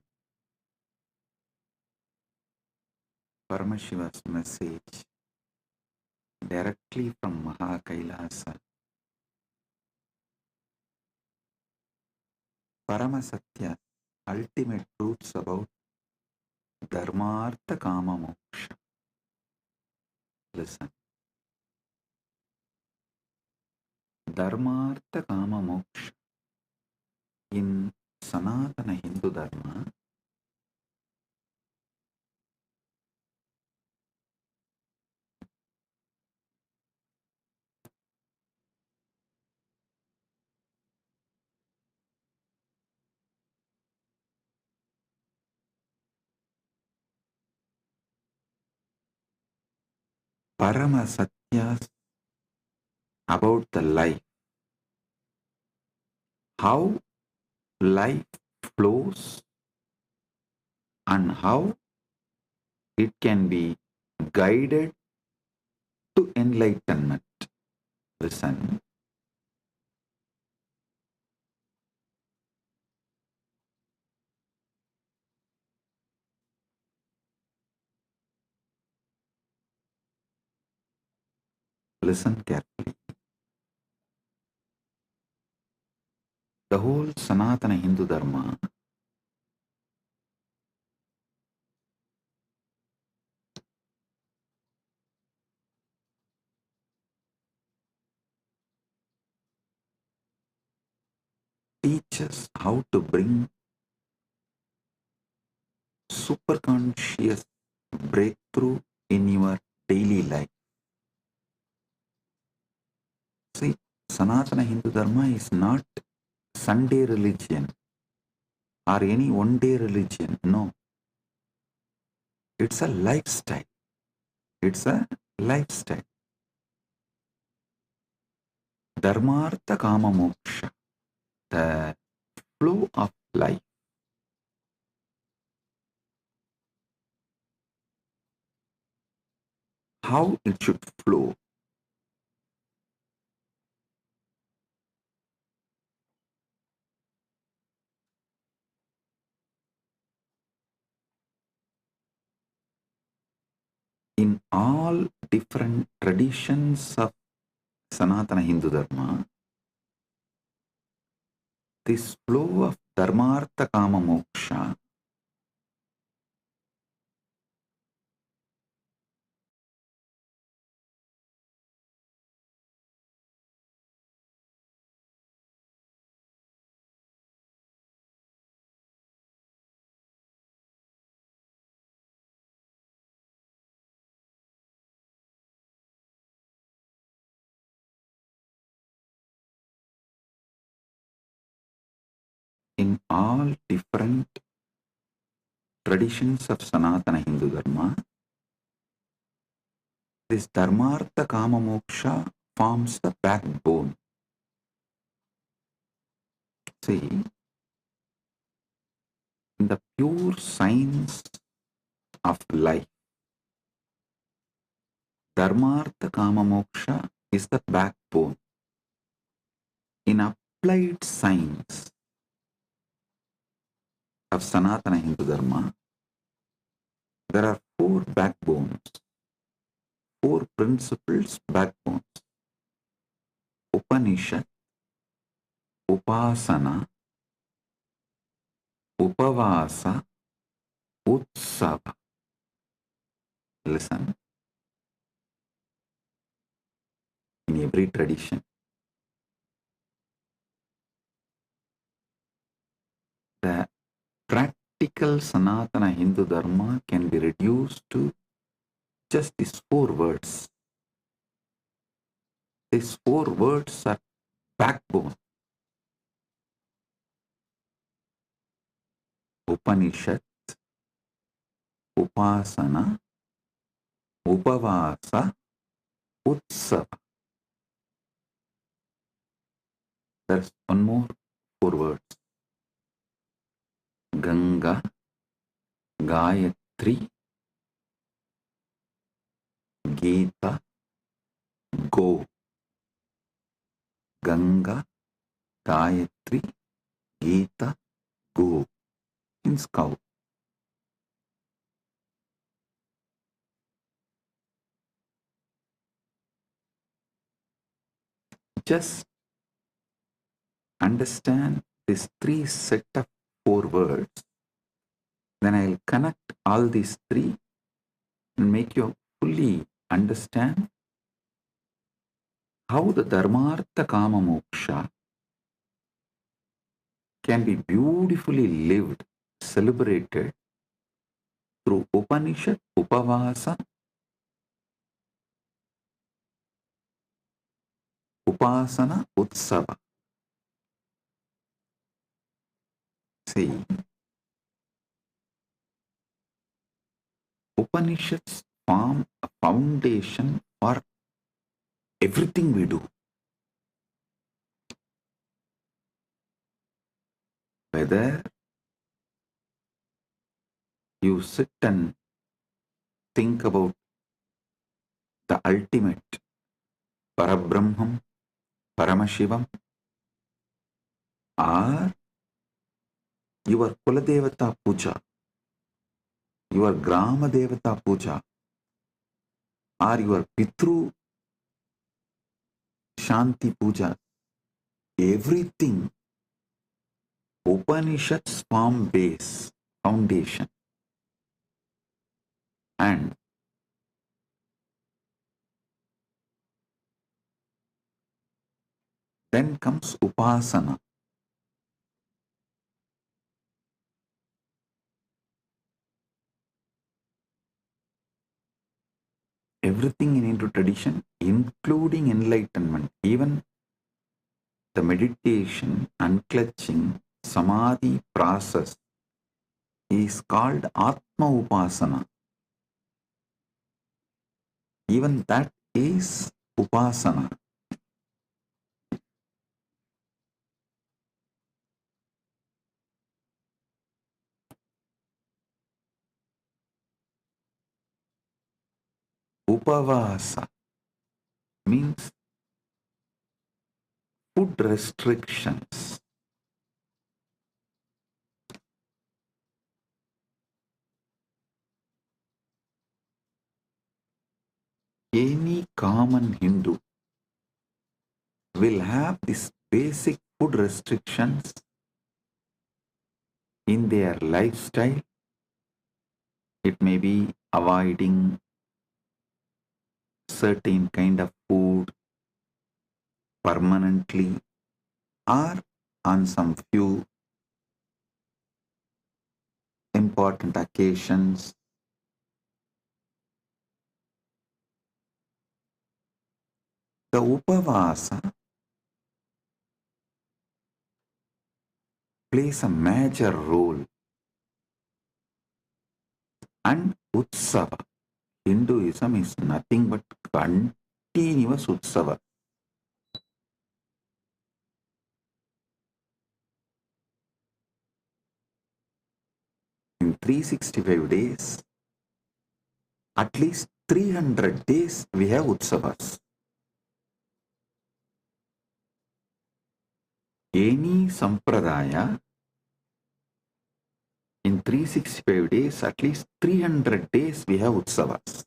Paramashiva's message directly from Mahakailasa. Paramasatya, ultimate truths about Dharmartha Kama Moksha. Listen. Dharmartha Kama Moksha. In Sanatana Hindu Dharma, Paramasatyas about the life, how life flows and how it can be guided to enlightenment. Listen. Listen carefully. The whole Sanatana Hindu Dharma teaches how to bring superconscious breakthrough in your daily life. See, Sanatana Hindu Dharma is not Sunday religion or any one-day religion. No. It's a lifestyle. It's a lifestyle. Dharmartha Kama Moksha, the flow of life. How it should flow. In all different traditions of Sanatana Hindu Dharma, this flow of Dharmartha Kama Moksha in all different traditions of Sanatana Hindu Dharma, this Dharmartha Kama Moksha forms the backbone. See, in the pure science of life, Dharmartha Kama Moksha is the backbone. In applied science of Sanatana Hindu Dharma, there are four backbones, four principles backbones. Upanishad, Upasana, Upavasa, Utsava. Listen. In every tradition, the practical Sanatana Hindu Dharma can be reduced to just these four words. These four words are backbone. Upanishad, Upasana, Upavasa, Utsava. There's one more four words. Ganga, Gayatri, Gita, Go. Ganga, Gayatri, Gita, Go. Means cow. Just understand this three set of four words, then I'll connect all these three and make you fully understand how the Dharmartha Kama Moksha can be beautifully lived, celebrated through Upanishad, Upavasa, Upasana, Utsava. See, Upanishads form a foundation or everything we do. Whether you sit and think about the ultimate Parabrahmam, Paramashivam, or your Kuladevata Puja, your Grama Devata Puja, or your Pitru Shanti Puja, everything Upanishads form base, foundation. And then comes Upasana. Everything in Hindu tradition, including enlightenment, even the meditation, unclutching, samadhi process is called Atma Upasana. Even that is Upasana. Upavasa means food restrictions. Any common Hindu will have these basic food restrictions in their lifestyle. It may be avoiding certain kind of food permanently or on some few important occasions. The Upavasa plays a major role, and Utsava. Hinduism is nothing but continuous Utsava. In 365 days, at least 300 days we have Utsavas. Any Sampradaya, in 365 days, at least 300 days we have Utsavas.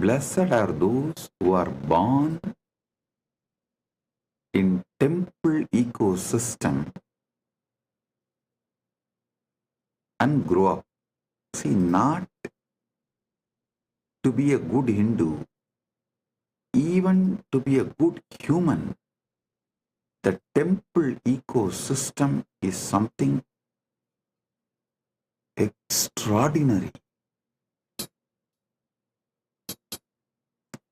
Blessed are those who are born in temple ecosystem and grow up. See, not to be a good Hindu, even to be a good human, the temple ecosystem is something extraordinary.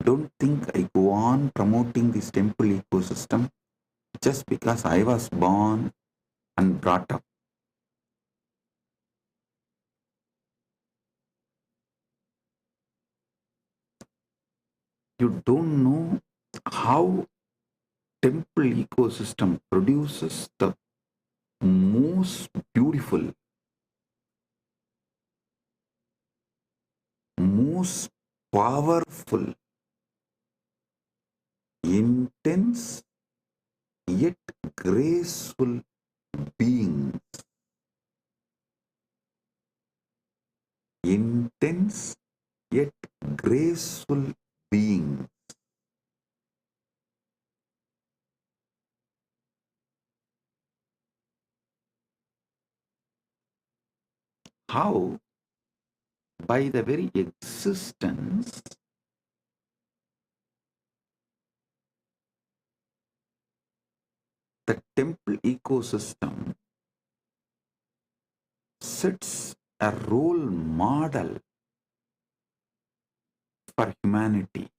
Don't think I go on promoting this temple ecosystem just because I was born and brought up. You don't know how temple ecosystem produces the most beautiful, most powerful, intense yet graceful beings. Intense yet graceful beings. How? By the very existence the temple ecosystem sets a role model for humanity.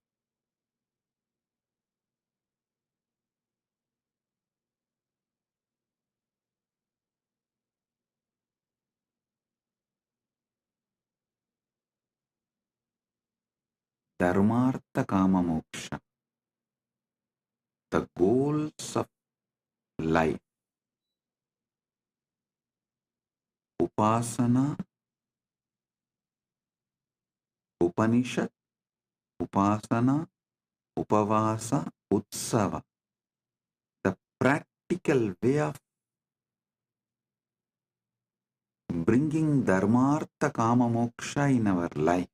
Dharmartha Kama Moksha, the goals of life. Upasana, Upanishad, Upasana, Upavasa, Utsava. The practical way of bringing Dharmartha Kama Moksha in our life.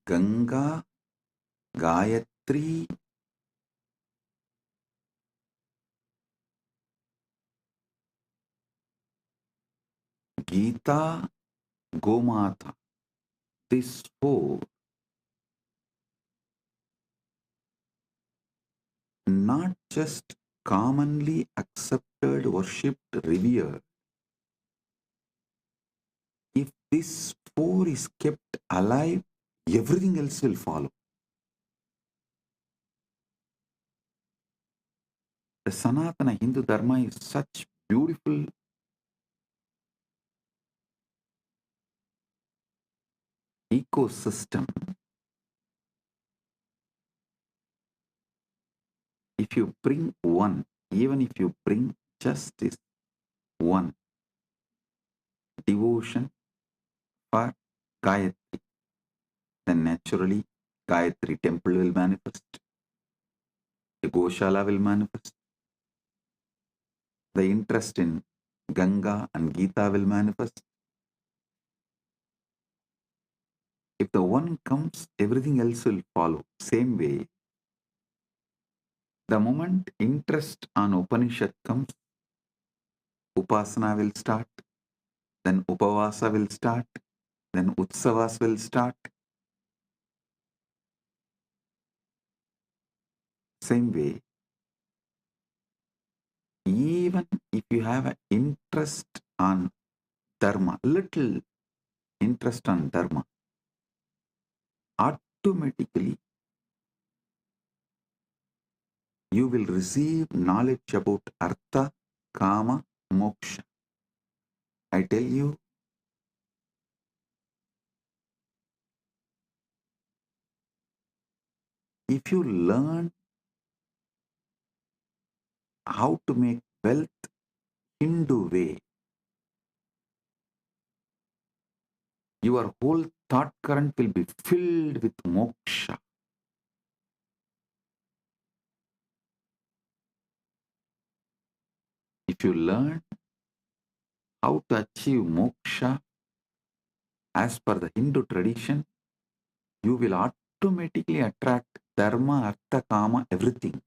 Ganga, Gayatri, Gita, Gomata. These four not just commonly accepted, worshipped, revered. If this four is kept alive, everything else will follow. The Sanatana Hindu Dharma is such beautiful ecosystem. If you bring one, even if you bring just this one, devotion for Gayatri, then naturally Gayatri temple will manifest, the Goshala will manifest, the interest in Ganga and Gita will manifest. If the one comes, everything else will follow. Same way, the moment interest on Upanishad comes, Upasana will start, then Upavasa will start, then Utsavas will start. Same way, even if you have an interest on Dharma, little interest on Dharma, automatically you will receive knowledge about Artha, Kama, Moksha. I tell you, if you learn how to make wealth Hindu way, your whole thought current will be filled with moksha. If you learn how to achieve moksha as per the Hindu tradition, you will automatically attract dharma, artha, kama, everything.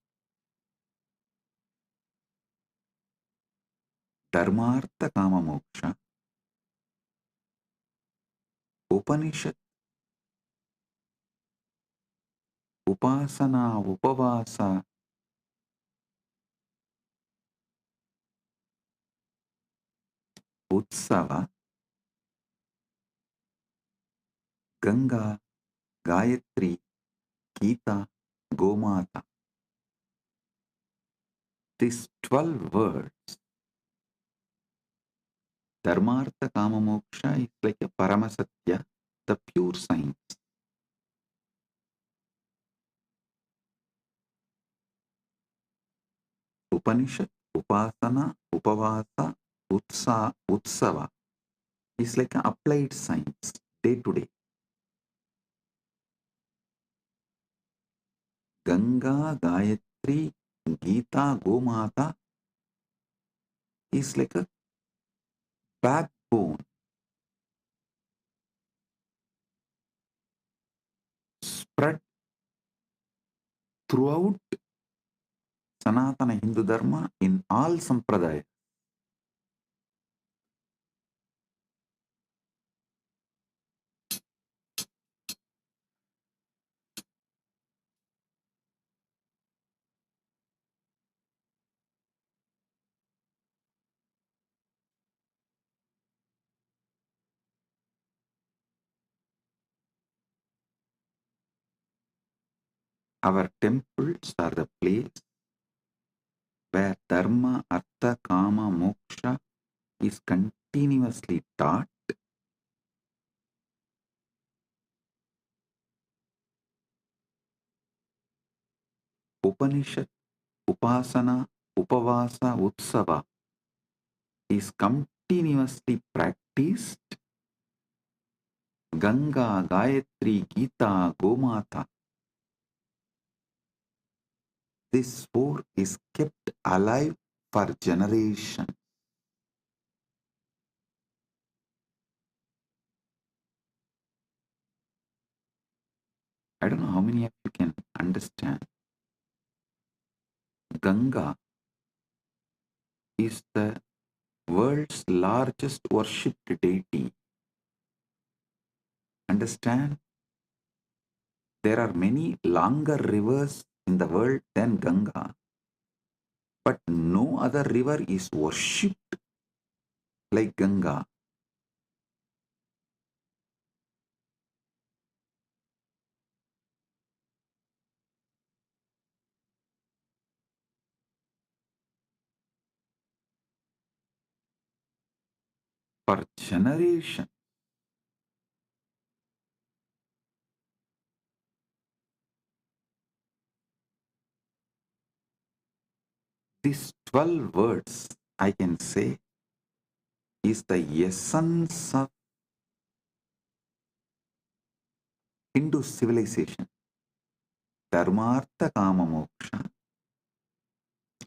Dharma, artha, kama, moksha. Upanishad, upasana, upavasa, utsava, Ganga, Gayatri, Gita, Gomata. These 12 words, Dharmartha Kama Moksha, is like a Paramasatya, the pure science. Upanishad, Upasana, Upavasa, Utsava is like an applied science, day to day. Ganga, Gayatri, Gita, Gomata is like a backbone, spread throughout Sanatana Hindu Dharma in all sampradayas. Our temples are the place where dharma, artha, kama, moksha is continuously taught. Upanishad, upasana, upavasa, utsava is continuously practiced. Ganga, Gayatri, Gita, Gomata. This four is kept alive for generations. I don't know how many of you can understand. Ganga is the world's largest worshipped deity. Understand? There are many longer rivers in the world than Ganga, but no other river is worshipped like Ganga. For generations, these 12 words, I can say, is the essence of Hindu civilization. Dharmartha Kama Moksha,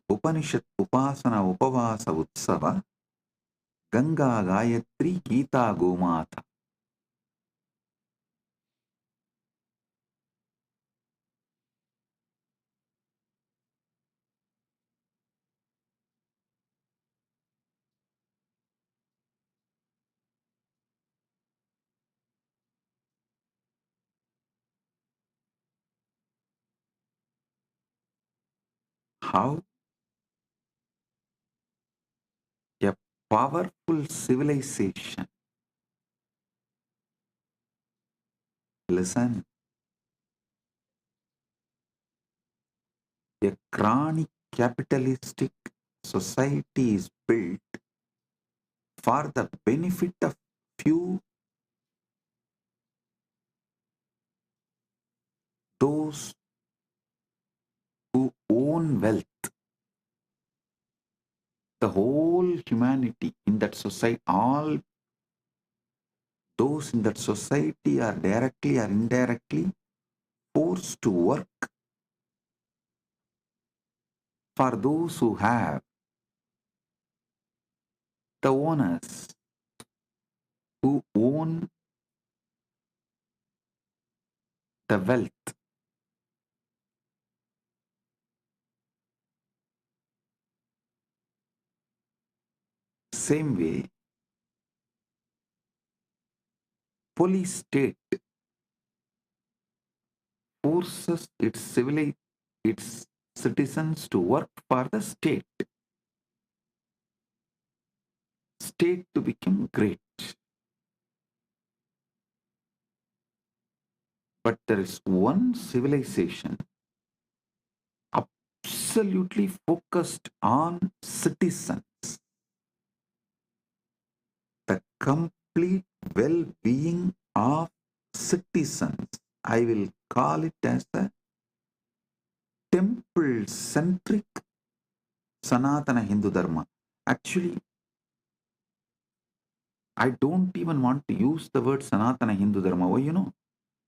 Upanishad, Upasana, Upavasa, Utsava, Ganga, Gayatri, Gita, Gomata. How a powerful civilization, listen, a chronic capitalistic society is built for the benefit of few, those who own wealth. The whole humanity in that society, all those in that society are directly or indirectly forced to work for those who have, the owners who own the wealth. Same way, police state forces its citizens to work for the state to become great. But there is one civilization absolutely focused on citizens, the complete well-being of citizens. I will call it as the temple-centric Sanatana Hindu Dharma. Actually, I don't even want to use the word Sanatana Hindu Dharma. Why,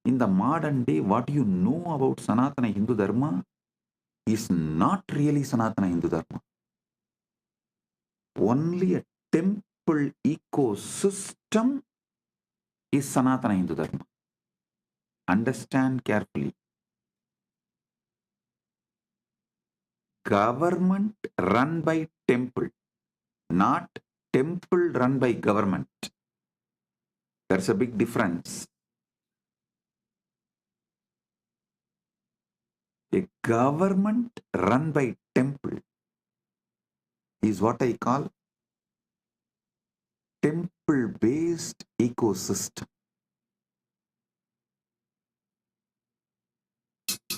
in the modern day, what you know about Sanatana Hindu Dharma is not really Sanatana Hindu Dharma. Only a temple ecosystem is Sanatana Hindu Dharma. Understand carefully. Government run by temple, not temple run by government. There's a big difference. A government run by temple is what I call temple-based ecosystem.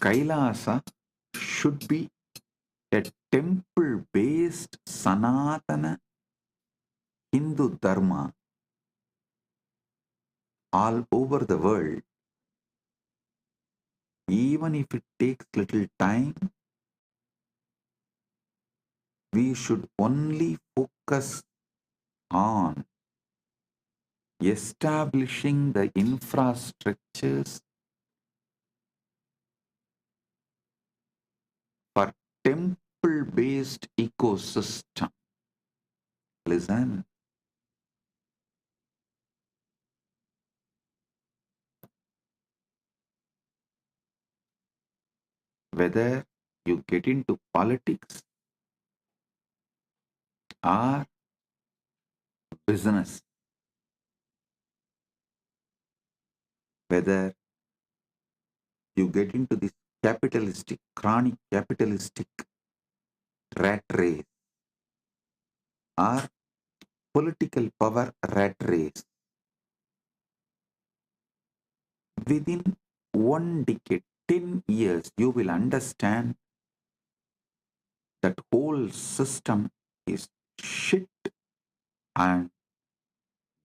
Kailasa should be a temple-based Sanatana Hindu Dharma all over the world. Even if it takes little time, we should only focus on establishing the infrastructures for temple-based ecosystem. Listen. Whether you get into politics or business, whether you get into this capitalistic, chronic capitalistic rat race or political power rat race, within 1 decade, 10 years, you will understand that whole system is shit, and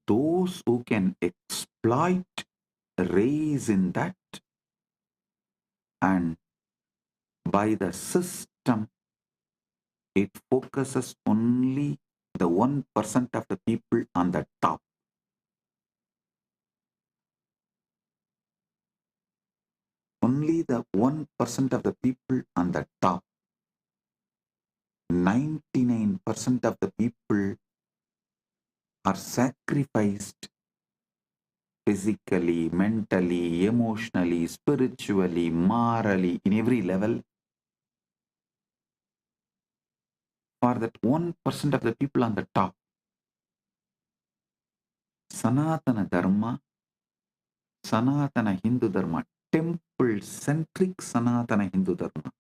those who can exploit race in that, and by the system, it focuses only the 1% of the people on the top. Only the 1% of the people on the top. 99% of the people are sacrificed physically, mentally, emotionally, spiritually, morally, in every level for that 1% of the people on the top. Sanatana Dharma, Sanatana Hindu Dharma, temple-centric Sanatana Hindu Dharma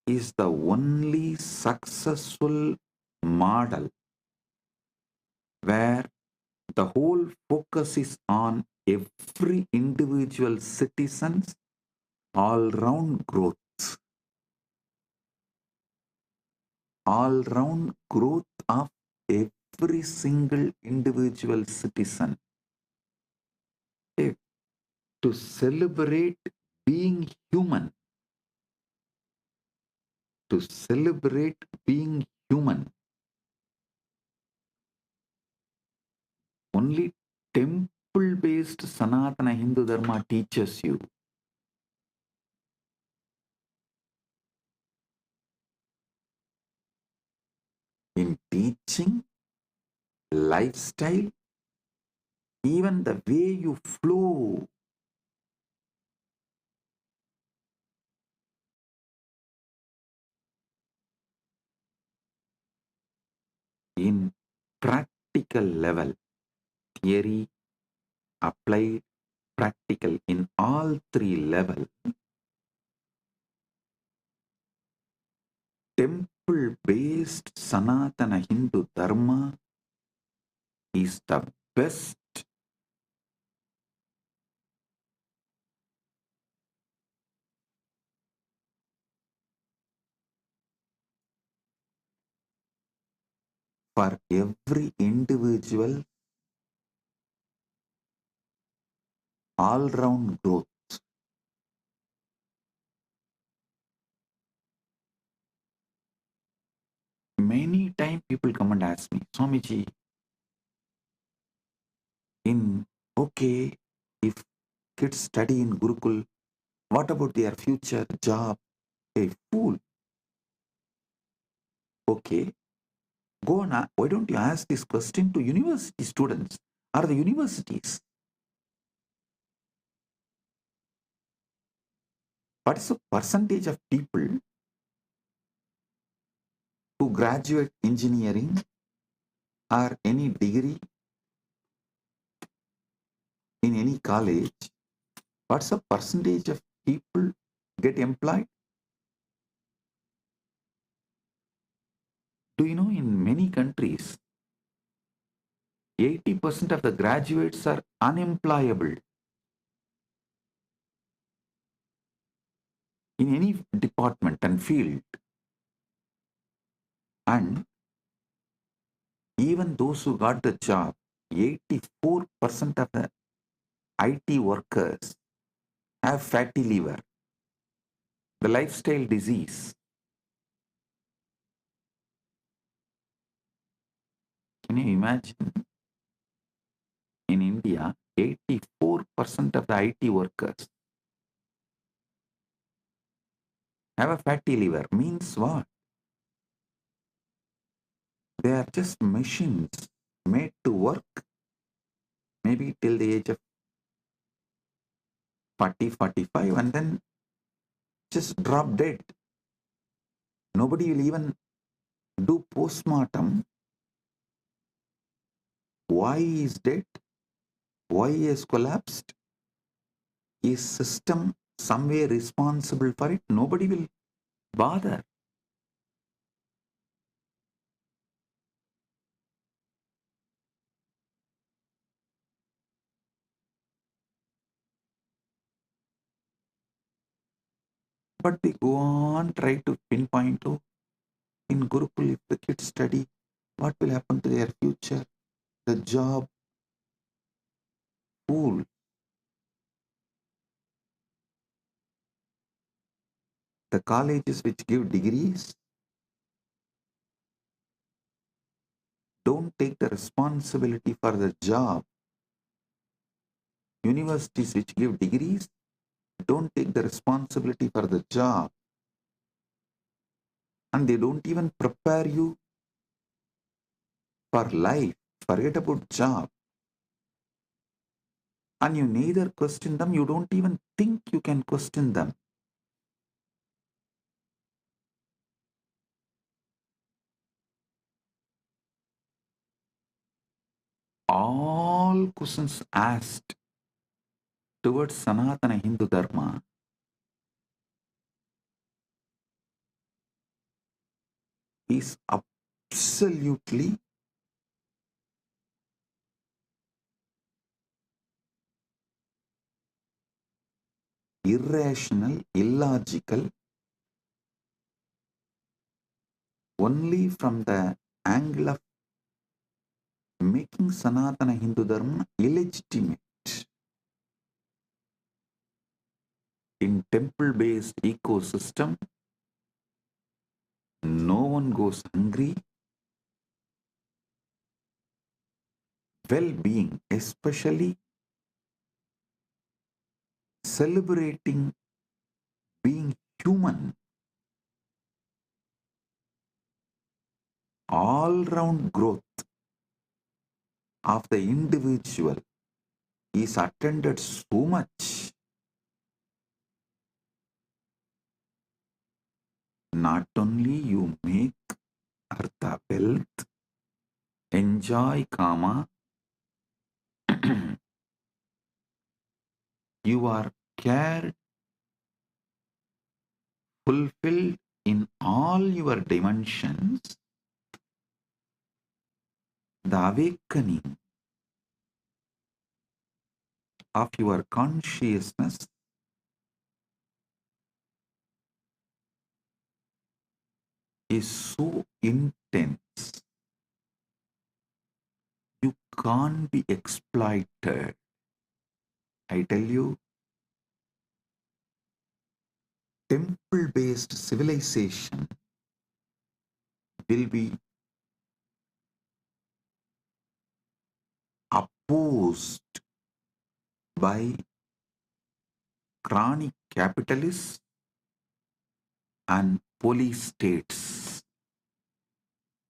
is the only successful model where the whole focus is on every individual citizen's all-round growth. All-round growth of every single individual citizen. To celebrate being human. To celebrate being human. Only temple-based Sanatana Hindu Dharma teaches you. In teaching, lifestyle, even the way you flow. In practical level, theory, applied, practical, in all three levels, temple-based Sanatana Hindu Dharma is the best for every individual all-round growth. Many times people come and ask me, Swamiji, if kids study in Gurukul, what about their future job? Hey, fool. Okay, go on. Why don't you ask this question to university students or the universities? What is the percentage of people who graduate engineering or any degree in any college? What's the percentage of people get employed? Do you know in many countries, 80% of the graduates are unemployable. in any department and field. And even those who got the job, 84% of the IT workers have fatty liver, the lifestyle disease. Can you imagine? In India, 84% of the IT workers have a fatty liver. Means what? They are just machines made to work maybe till the age of 40, 45 and then just drop dead. Nobody will even do post-mortem. Why he is dead? Why he has collapsed? Is system somewhere responsible for it? Nobody will bother. But they go on, try to pinpoint, oh, in Gurukul, if the kids study, what will happen to their future? The job, fool. The colleges which give degrees don't take the responsibility for the job. Universities which give degrees don't take the responsibility for the job. And they don't even prepare you for life. Forget about job. And you neither question them, you don't even think you can question them. All questions asked towards Sanatana Hindu Dharma is absolutely irrational, illogical, only from the angle of making Sanatana Hindu Dharma illegitimate. In temple-based ecosystem, no one goes hungry. Well-being, especially celebrating being human, all-round growth of the individual is attended so much. Not only you make artha, wealth, enjoy kama, you are cared, fulfilled in all your dimensions. The awakening of your consciousness is so intense, you can't be exploited. I tell you, temple-based civilization will be opposed by chronic capitalists and police states.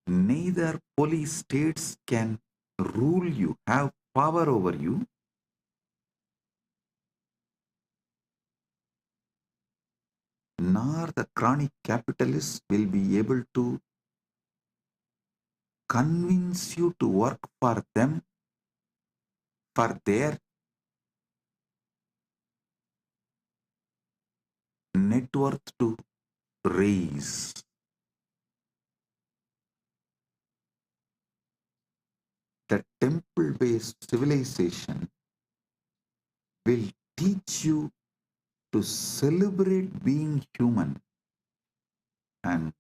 Neither police states can rule you, have power over you, nor the chronic capitalists will be able to convince you to work for them, for their net worth to raise. The temple-based civilization will teach you to celebrate being human. And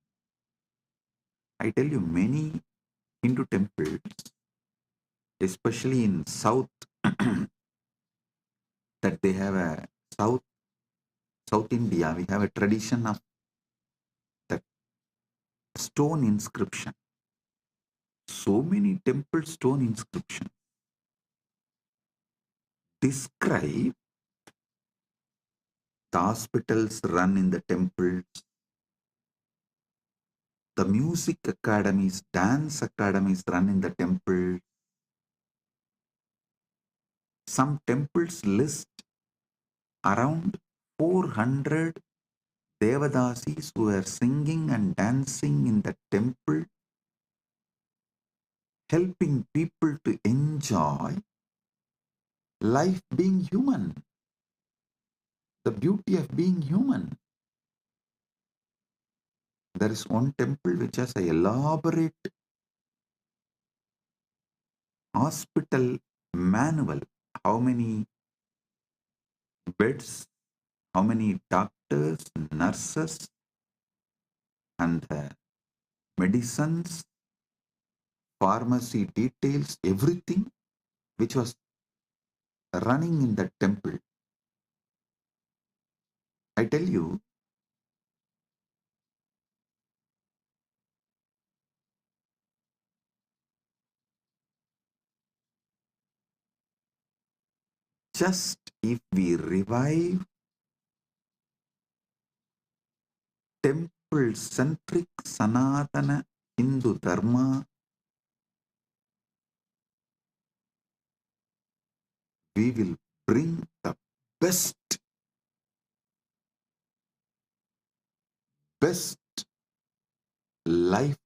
I tell you, many Hindu temples, especially in South, that they have a South India, we have a tradition of that stone inscription. So many temple stone inscriptions describe the hospitals run in the temples, the music academies, dance academies run in the temple. Some temples list around 400 Devadasis who are singing and dancing in the temple, helping people to enjoy life being human, the beauty of being human. There is one temple which has an elaborate hospital manual. How many beds, how many doctors, nurses, and medicines, pharmacy details, everything which was running in the temple. I tell you, just if we revive temple-centric Sanatana Hindu Dharma, we will bring the best life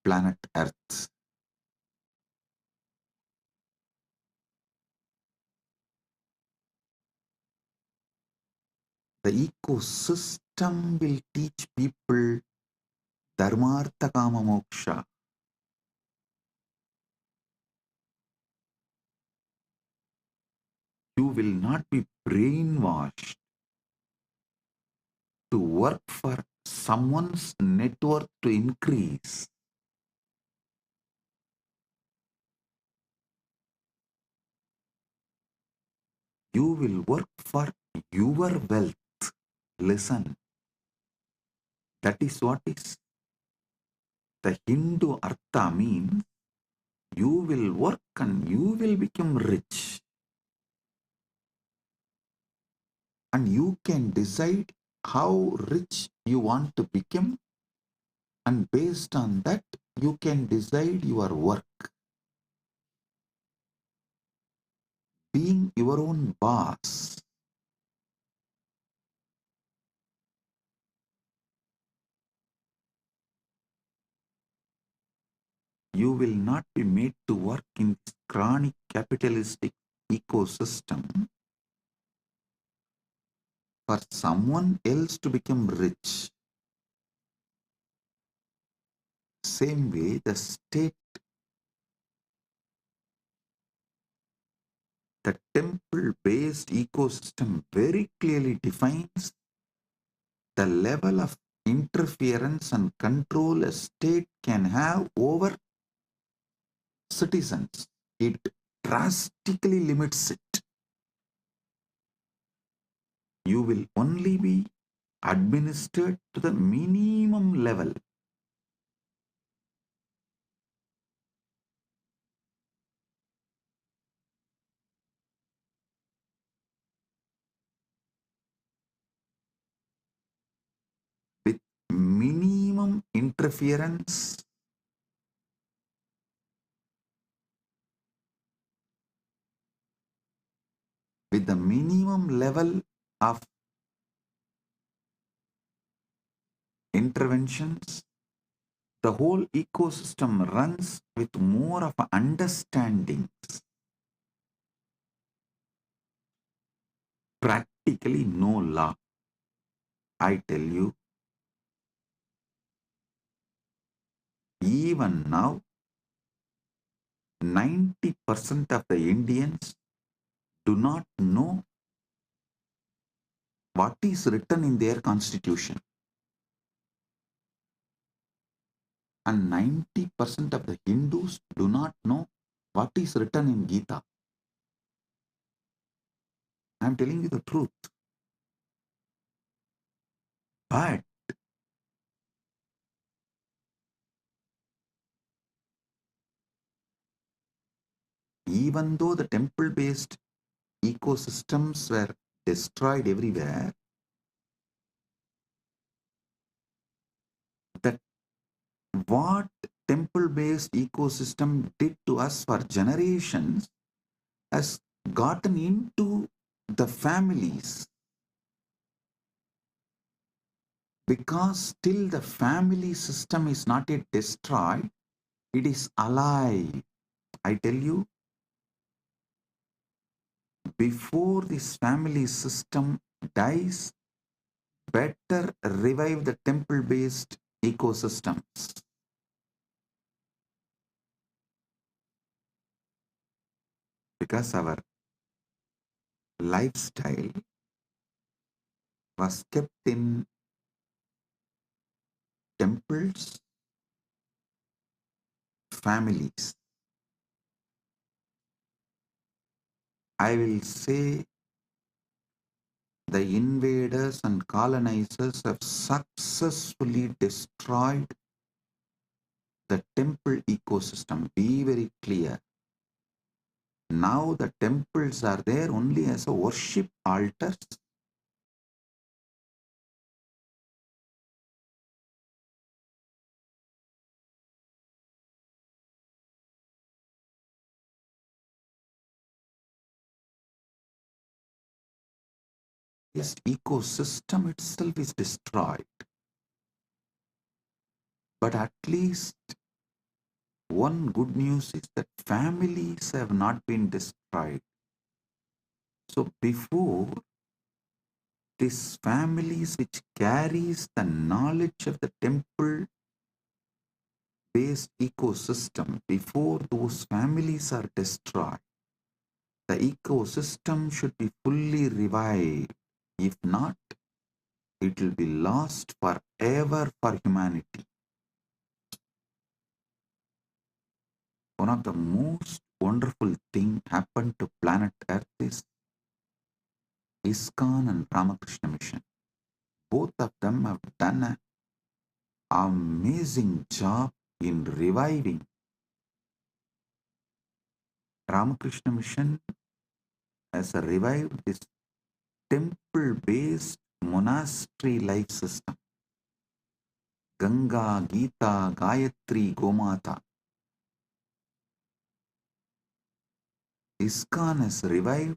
planet Earth. The ecosystem will teach people Dharmartha Kama Moksha. You will not be brainwashed to work for someone's net worth to increase. You will work for your wealth. Listen, that is what is the Hindu Artha means. You will work and you will become rich. And you can decide how rich you want to become, and based on that, you can decide your work. Being your own boss. You will not be made to work in this chronic capitalistic ecosystem for someone else to become rich. Same way, the state, the temple-based ecosystem very clearly defines the level of interference and control a state can have over citizens. It drastically limits it. You will only be administered to the minimum level. With minimum interference, with the minimum level of interventions, the whole ecosystem runs with more of understandings. Practically no law. I tell you, even now, 90% of the Indians do not know what is written in their constitution. And 90% of the Hindus do not know what is written in Gita. I am telling you the truth. But even though the temple-based ecosystems were destroyed everywhere, that what temple-based ecosystem did to us for generations has gotten into the families, because still the family system is not yet destroyed, it is alive. I tell you, before this family system dies, better revive the temple-based ecosystems. Because our lifestyle was kept in temples, families. I will say the invaders and colonizers have successfully destroyed the temple ecosystem. Be very clear. Now the temples are there only as a worship altars. This ecosystem itself is destroyed. But at least one good news is that families have not been destroyed. So before, these families which carries the knowledge of the temple-based ecosystem, before those families are destroyed, the ecosystem should be fully revived. If not, it will be lost forever for humanity. One of the most wonderful things happened to planet Earth is ISKCON and Ramakrishna Mission. Both of them have done an amazing job in reviving. Ramakrishna Mission has revived this temple-based monastery life system. Ganga, Gita, Gayatri, Gomata. ISKCON has revived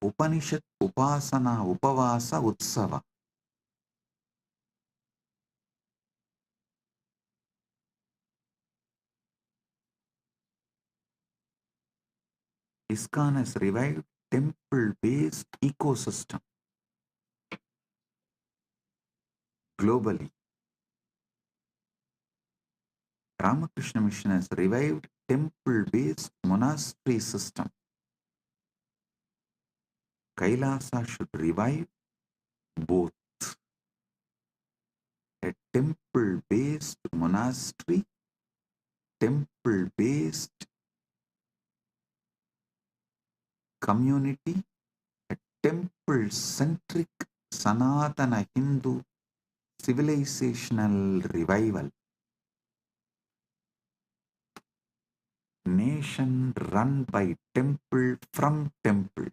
Upanishad, Upasana, Upavasa, Utsava. ISKCON has revived temple-based ecosystem globally. Ramakrishna Mission has revived temple-based monastery system. Kailasa should revive both. A temple-based monastery, temple-based community, a temple-centric Sanatana Hindu civilizational revival. Nation run by temple from temple.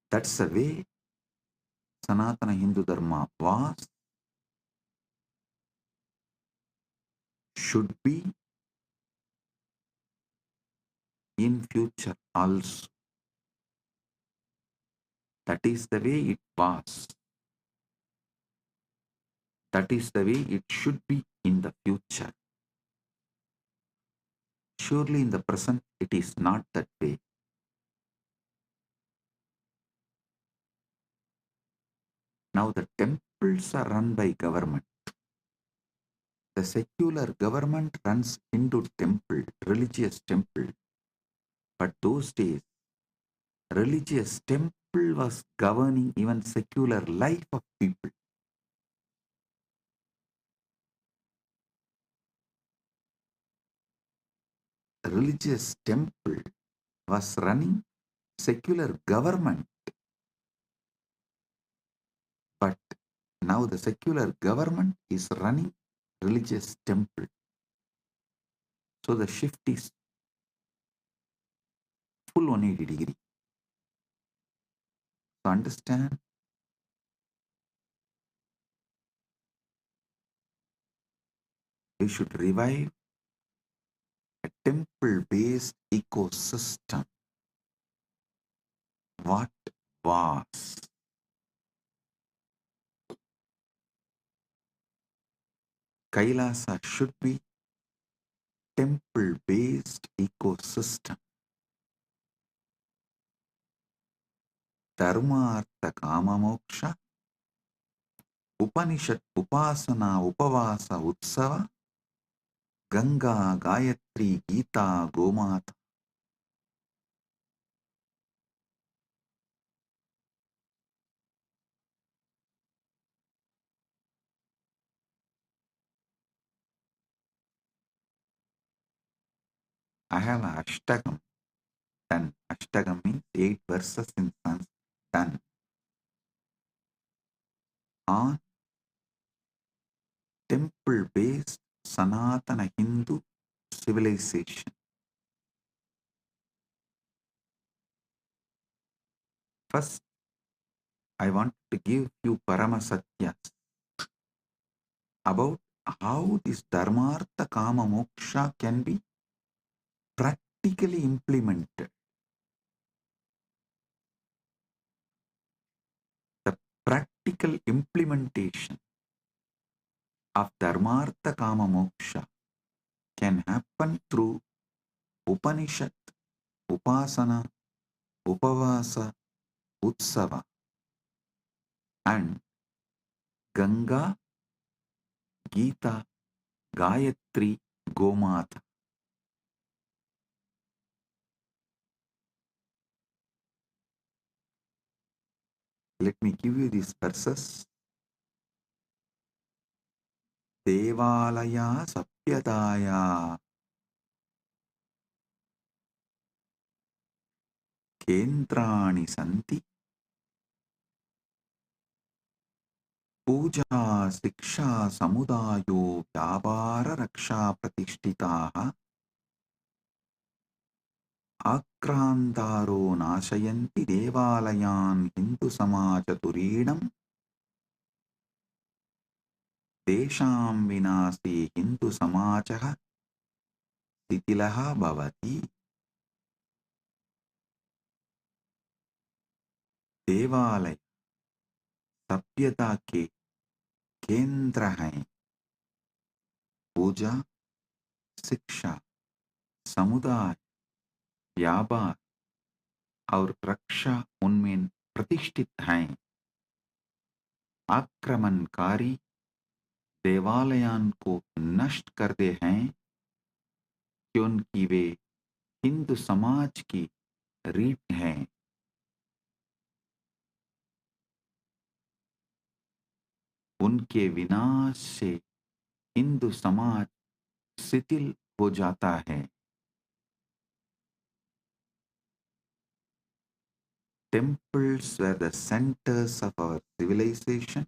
That's the way Sanatana Hindu Dharma was, should be in future also. That is the way it was. That is the way it should be in the future. Surely in the present it is not that way. Now the temples are run by government. The secular government runs Hindu temple, religious temple. But those days, religious temple was governing even secular life of people. Religious temple was running secular government. But now the secular government is running religious temple. So the shift is full 180 degree. So understand, we should revive a temple-based ecosystem. What was? Kailasa should be temple-based ecosystem. Dharma, Artha, Kama, Moksha, Upanishad, Upasana, Upavasa, Utsava, Ganga, Gayatri, Gita, Gomata. I have an Ashtagam done. Ashtagam means 8 verses in Sanskrit done on temple-based Sanatana Hindu civilization. First, I want to give you Paramasatyas about how this Dharmartha Kama Moksha can be practically implemented. The practical implementation of Dharmartha Kama Moksha can happen through Upanishad, Upasana, Upavasa, Utsava, and Ganga, Gita, Gayatri, Gomata. Let me give you these verses. Devalaya Sapyadaya Kendrani Santi Puja Siksha Samudayo Vyabara Raksha Pratishtitaha Akrantaro Nashayanti Devalayan Hindu Samaja Turinam Desham Vinasi Hindu Samajaha Titilaha Bhavati. देवालय सभ्यता के केंद्र हैं. पूजा, शिक्षा, समुदाय, व्यापार और रक्षा उनमें प्रतिष्ठित हैं. आक्रमणकारी देवालयों को नष्ट करते हैं क्योंकि वे हिंदू समाज की रीढ़ हैं. उनके विनाश से हिंदू समाज शिथिल हो जाता है. Temples were the centers of our civilization.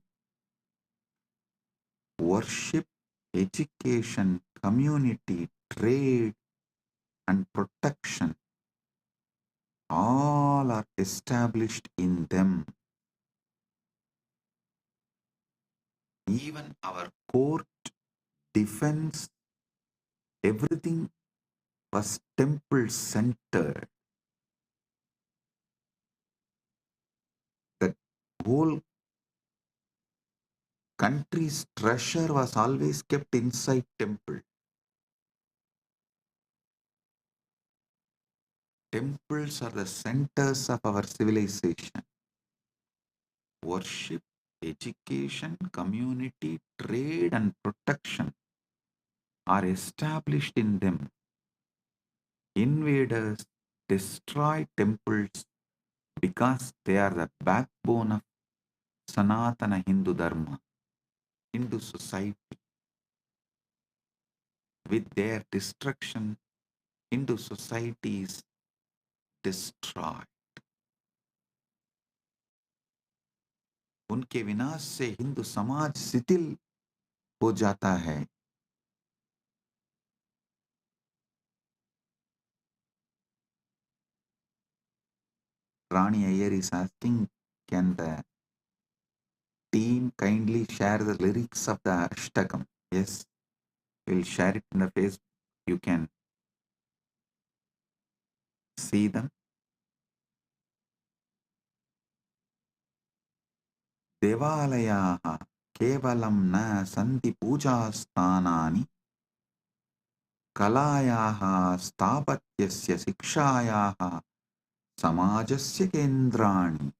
Worship, education, community, trade, and protection all are established in them. Even our court, defense, everything was temple centered. The whole country's treasure was always kept inside temple. Temples are the centers of our civilization. Worship, education, community, trade, and protection are established in them. Invaders destroy temples because they are the backbone of Sanatana Hindu Dharma, Hindu society. With their destruction, Hindu society is destroyed. उनके विनाश से हिंदू समाज शिथिल हो जाता है. Rani Iyer is asking, can the team kindly share the lyrics of the Ashtakam? Yes, we'll share it in the Facebook. You can see them. Devalayaha kevalam na santi puja sthanani kalayaha sthapatyasya shikshayaha samajasya kendrani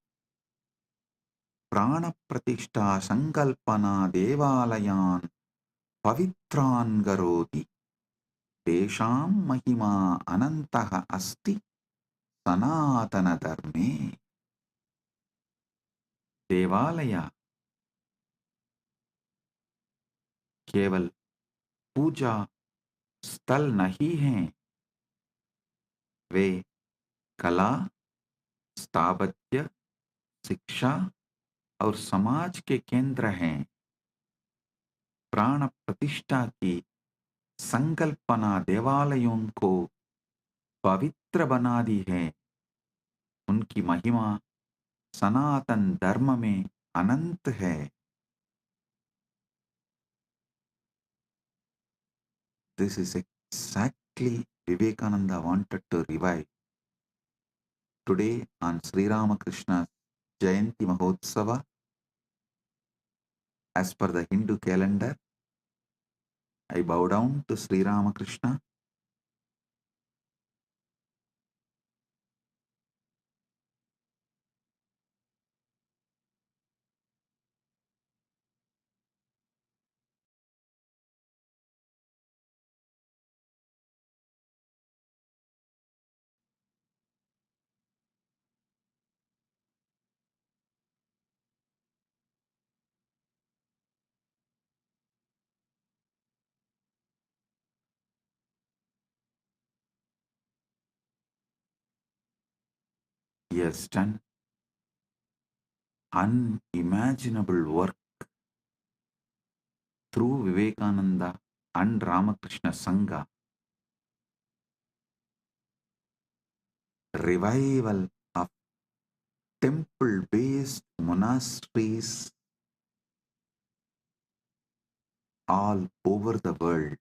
prana pratishtha sankalpana devalayan pavitran garoti tesham mahima anantah asti sanatana dharme. देवालय केवल पूजा स्थल नहीं हैं, वे कला, स्थापत्य, शिक्षा और समाज के केंद्र हैं. प्राण प्रतिष्ठा की संकल्पना देवालयों को पवित्र बना दी है. उनकी महिमा सनातन धर्म में अनंत है. This is exactly Vivekananda wanted to revive. Today on Sri Ramakrishna's Jayanti Mahotsava, as per the Hindu calendar, I bow down to Sri Ramakrishna. He has done unimaginable work through Vivekananda and Ramakrishna Sangha. Revival of temple-based monasteries all over the world.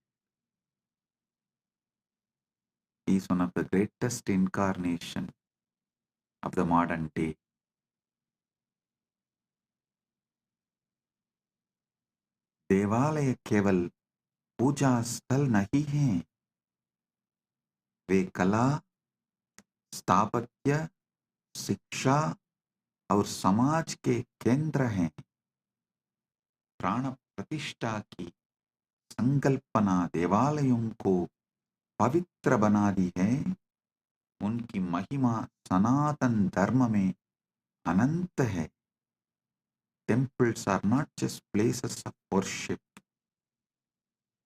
He is one of the greatest incarnation of the modern day. देवालय केवल पूजा स्थल नहीं हैं, वे कला, स्थापत्य, शिक्षा और समाज के केंद्र हैं. प्राण प्रतिष्ठा की संकल्पना देवालयों को पवित्र बना दी है. उनकी महिमा सनातन धर्म में अनंत है. Temples are not just places of worship.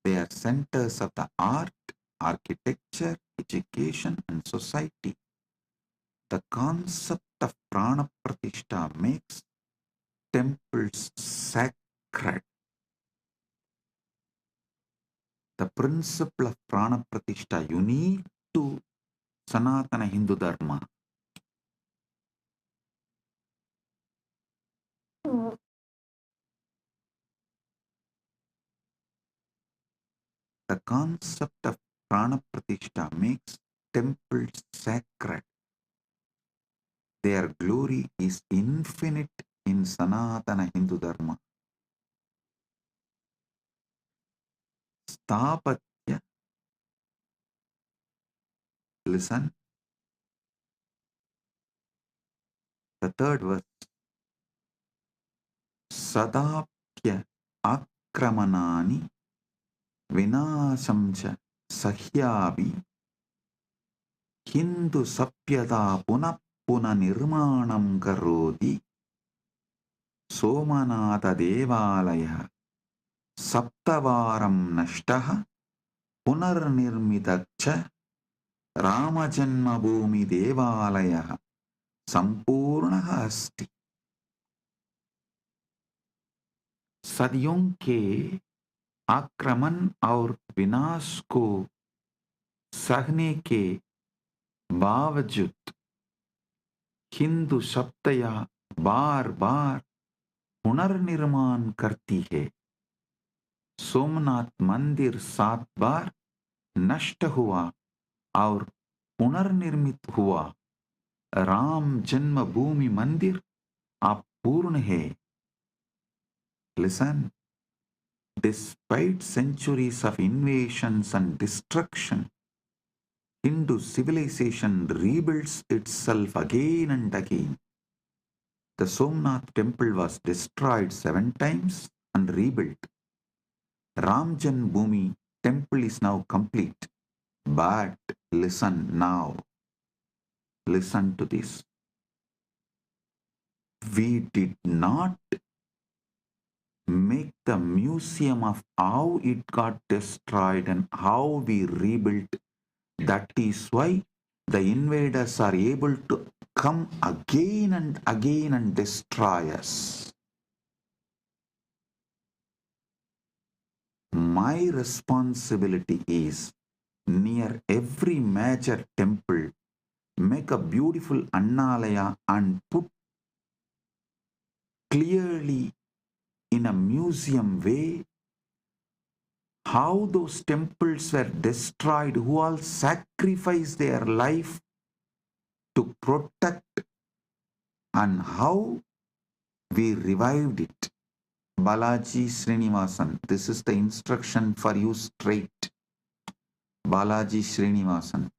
They are centers of the art, architecture, education, and society. The concept of prana pratishtha makes temples sacred. The principle of prana pratishtha unique to Sanatana Hindu Dharma. The concept of prana pratishtha makes temples sacred. Their glory is infinite in Sanatana Hindu Dharma. Sthapatya, listen, the third verse. Sadapya akramanani vinasam cha sahyavi Hindu sapyata punah punah nirmanam karoti Somanatha devalaya Saptavaram nashtaha Punarnirmitacha Ramajanma bhumi devalaya Sampurnaha asti. सदियों के आक्रमण और विनाश को सहने के बावजूद हिंदू सत्ता बार बार पुनर्निर्माण करती है। सोमनाथ मंदिर 7 बार नष्ट हुआ और पुनर्निर्मित हुआ। राम जन्मभूमि मंदिर अब पूर्ण है। Listen, despite centuries of invasions and destruction, Hindu civilization rebuilds itself again and again. The Somnath temple was destroyed 7 times and rebuilt. Ram Janmabhoomi temple is now complete. But listen now. Listen to this. We did not make the museum of how it got destroyed and how we rebuilt. That is why the invaders are able to come again and destroy us. My responsibility is near every major temple, make a beautiful annalaya and put clearly in a museum way how those temples were destroyed, who all sacrificed their life to protect, and how we revived it. Balaji Srinivasan, this is the instruction for you straight. Balaji Srinivasan,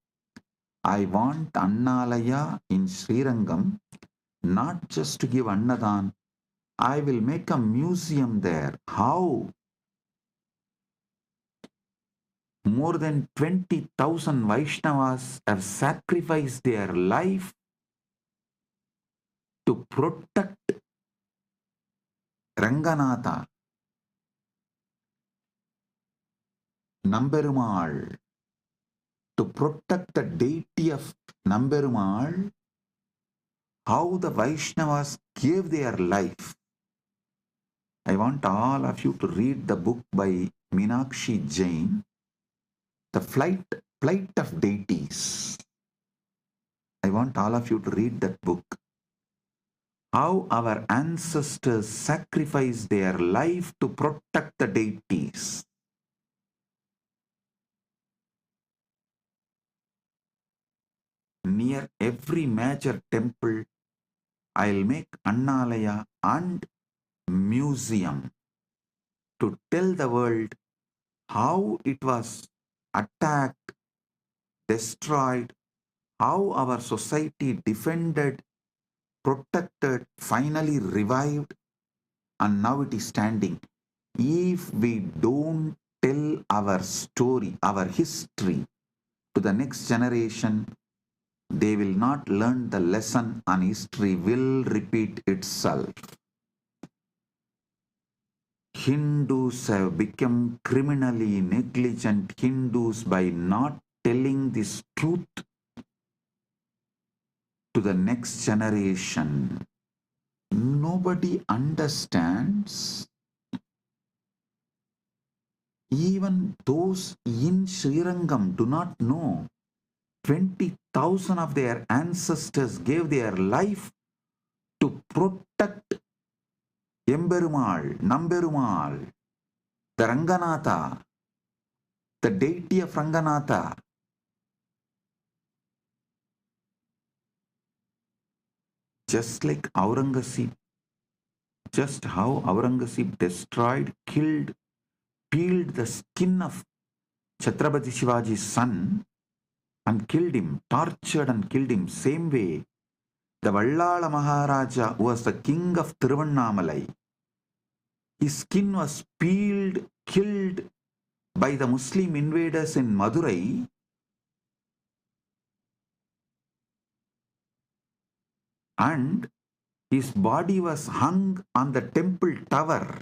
I want Annalaya in Srirangam, not just to give Annadan. I will make a museum there. How? More than 20,000 Vaishnavas have sacrificed their life to protect Ranganatha, Namberumal, to protect the deity of Namberumal, how the Vaishnavas gave their life. I want all of you to read the book by Meenakshi Jain, The Flight of Deities. I want all of you to read that book. How our ancestors sacrificed their life to protect the deities. Near every major temple, I'll make Annalaya and museum to tell the world how it was attacked, destroyed, how our society defended, protected, finally revived, and now it is standing. If we don't tell our story, our history to the next generation, they will not learn the lesson and history will repeat itself. Hindus have become criminally negligent Hindus by not telling this truth to the next generation. Nobody understands. Even those in Srirangam do not know. 20,000 of their ancestors gave their life to protect Emberumal, Namberumal, the Ranganatha, the deity of Ranganatha. Just like Aurangzeb, just how Aurangzeb destroyed, killed, peeled the skin of Chhatrapati Shivaji's son and killed him, tortured and killed him. Same way, the Vallala Maharaja who was the king of Tiruvannamalai. His skin was peeled, killed by the Muslim invaders in Madurai. and his body was hung on the temple tower.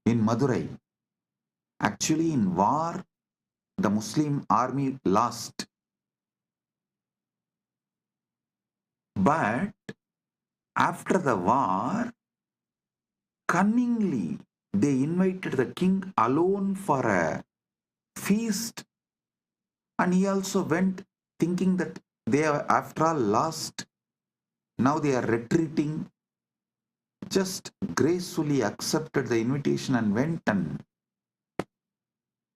In Madurai. Actually, in war, the Muslim army lost. But after the war, cunningly, they invited the king alone for a feast, and he also went thinking that they are after all lost. Now they are retreating, just gracefully accepted the invitation and went, and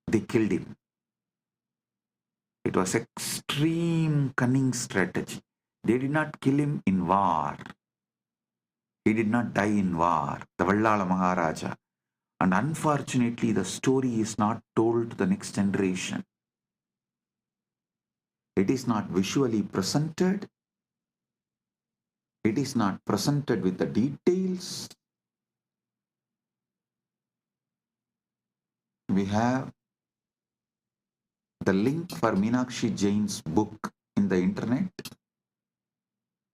they killed him. It was extreme cunning strategy. They did not kill him in war. He did not die in war, the Vallala Maharaja. And unfortunately, the story is not told to the next generation. It is not visually presented. It is not presented with the details. We have the link for Meenakshi Jain's book in the internet,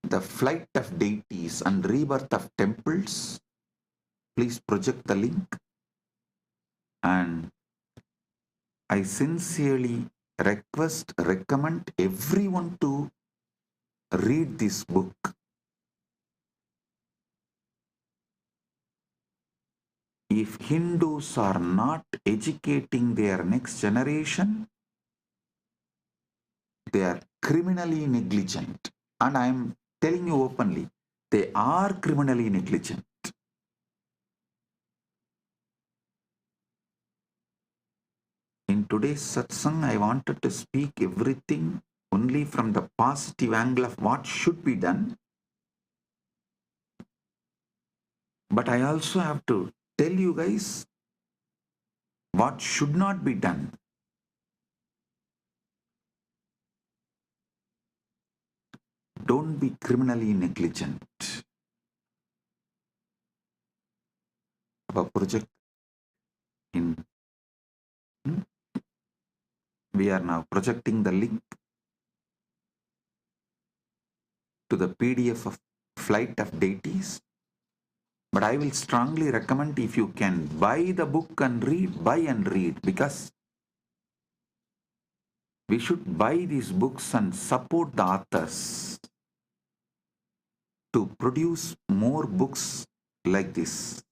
The Flight of Deities and Rebirth of Temples. Please project the link. And I sincerely recommend everyone to read this book. If Hindus are not educating their next generation, they are criminally negligent. And I am telling you openly, they are criminally negligent. In today's satsang, I wanted to speak everything only from the positive angle of what should be done. But I also have to tell you guys what should not be done. Don't be criminally negligent. Our project we are now projecting the link to the PDF of Flight of Deities. But I will strongly recommend, if you can buy the book and read, buy and read, because we should buy these books and support the authors to produce more books like this.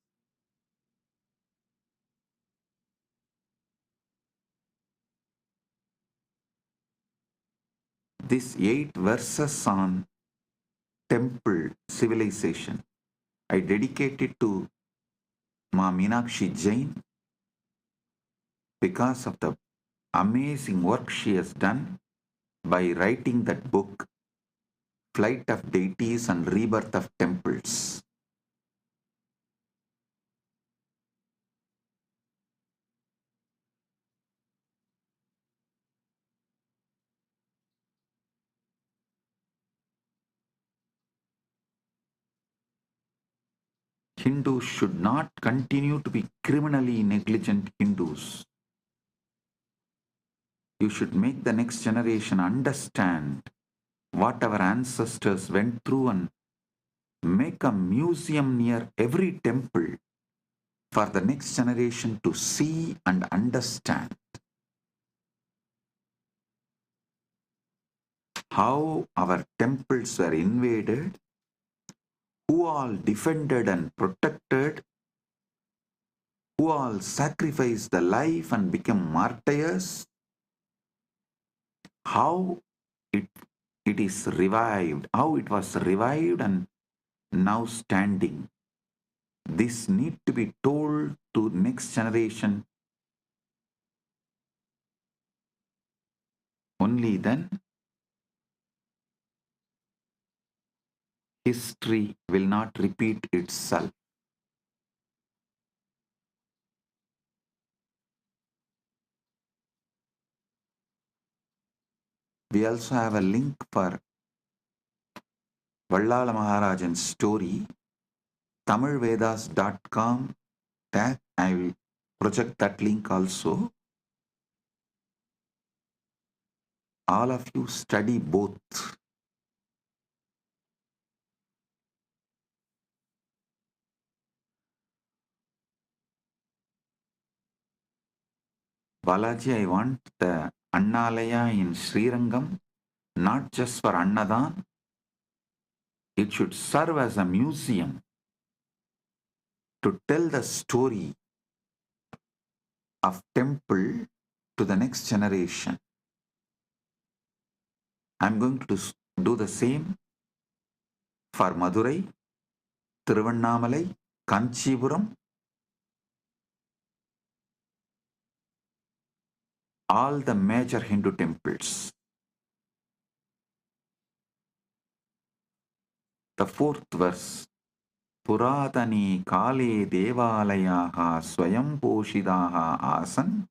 These 8 verses on temple civilization, I dedicate it to Ma Meenakshi Jain because of the amazing work she has done by writing that book, Flight of Deities and Rebirth of Temples. Hindus should not continue to be criminally negligent Hindus. You should make the next generation understand what our ancestors went through and make a museum near every temple for the next generation to see and understand how our temples were invaded, who all defended and protected, who all sacrificed the life and became martyrs, how it is revived, how it was revived and now standing. This need to be told to next generation. Only then history will not repeat itself. We also have a link for Vallala Maharajan's story, tamilvedas.com. That I will project that link also. all of you study both. Balaji, I want the Annalaya in Srirangam, not just for Annadan. It should serve as a museum to tell the story of temple to the next generation. I'm going to do the same for Madurai, Tiruvannamalai, Kanchipuram, all the major Hindu temples. The fourth verse. Puratani kale devalayaha swayam poshidaha asan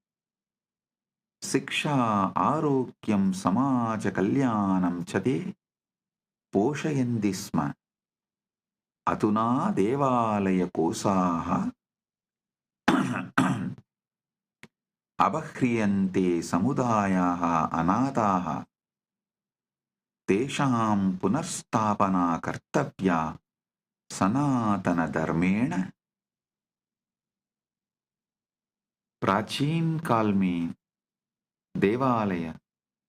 siksha arogyam samaja kalyanam chade poshayandisma aduna devalaya kosaha abhriyante samudayaha anadaha tesham punarstapana kartavya सनातन धर्मेण. प्राचीन काल में देवालय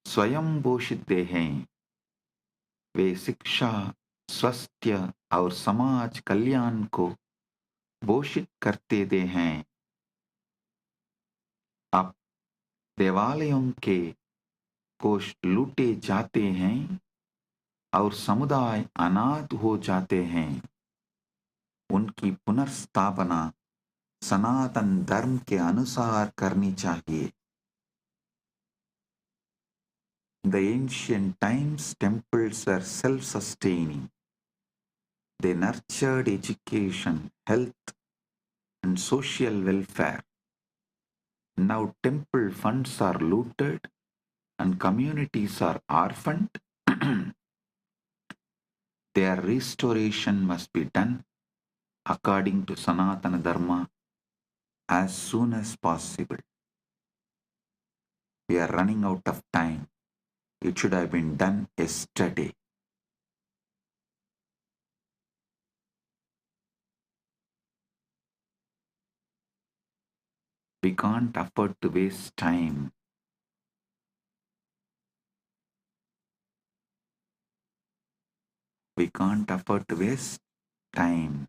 स्वयं पोषित हैं. वे शिक्षा, स्वास्थ्य और समाज कल्याण को पोषित करते थे हैं. अब देवालयों के कोष लूटे जाते हैं और समुदाय अनाथ हो जाते हैं. उनकी पुनर्स्थापना सनातन धर्म के अनुसार करनी चाहिए. In the ancient times, temples were self-sustaining. They nurtured education, health, and social welfare. Now temple funds are looted and communities are orphaned. Their restoration must be done according to Sanatana Dharma as soon as possible. We are running out of time. It should have been done yesterday. We can't afford to waste time. We can't afford to waste time.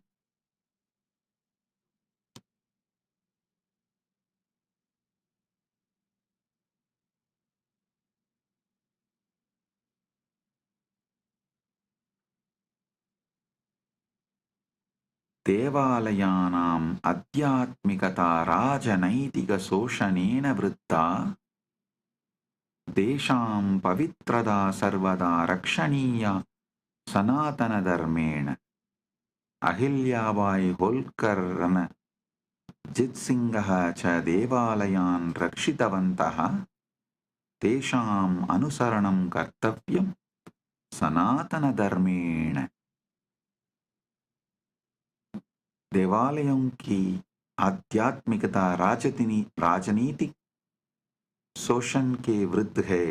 देवालयानाम् आध्यात्मिकता राजनैतिकशोषणेन वृद्धा देशां पवित्रता सर्वदा रक्षणीया सनातनधर्मेण. अहिल्याबाई होल्कर रणजित्सिंहः च देवालयान् रक्षितवन्तः. तेषाम् अनुसरणं कर्तव्यं सनातनधर्मेण. देवालयों की आध्यात्मिकता राजनीतिक शोषण के विरुद्ध है.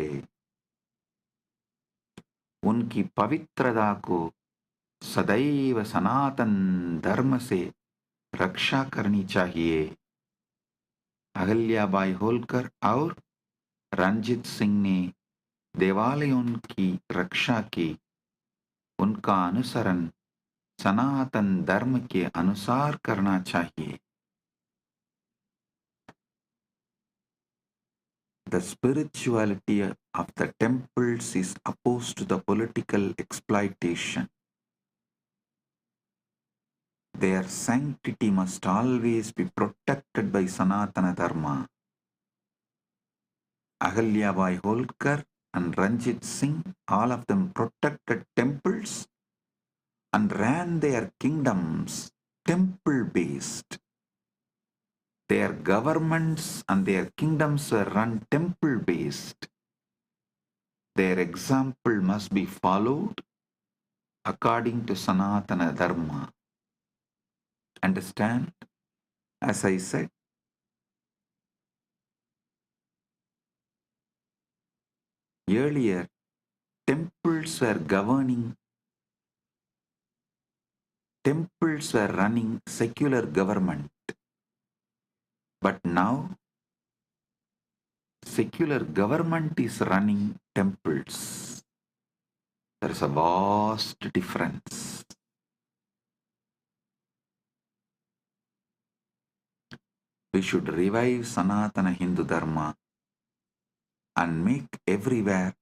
उनकी पवित्रता को सदैव सनातन धर्म से रक्षा करनी चाहिए. अहिल्याबाई होल्कर और रणजीत सिंह ने देवालयों की रक्षा की. उनका अनुसरण सनातन धर्म के अनुसार करना चाहिए. The spirituality of the temples is opposed to the political exploitation. Their sanctity must always be protected by Sanatana Dharma. Ahalyabai Holkar and Ranjit Singh, all of them protected temples and ran their kingdoms temple-based. Their governments and their kingdoms were run temple-based. Their example must be followed according to Sanatana Dharma. Understand? As I said, Earlier, temples were running secular government. But now, secular government is running temples. There is a vast difference. We should revive Sanatana Hindu Dharma and make everywhere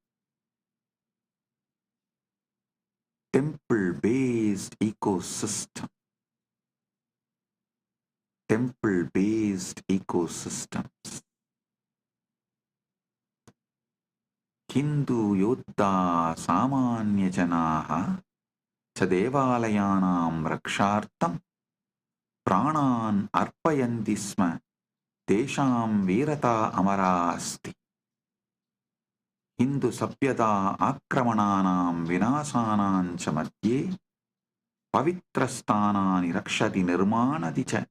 temple-based ecosystem. Temple-based ecosystems. Hindu Yoddha Samanya Janaha Chadevaalayanam Rakshartam Pranan Arpayanti Sma Tesham Virata Amarasti. Hindu Sapyata Akramananam Vinasanam cha madhye Pavitrastanani Rakshati Nirmanati cha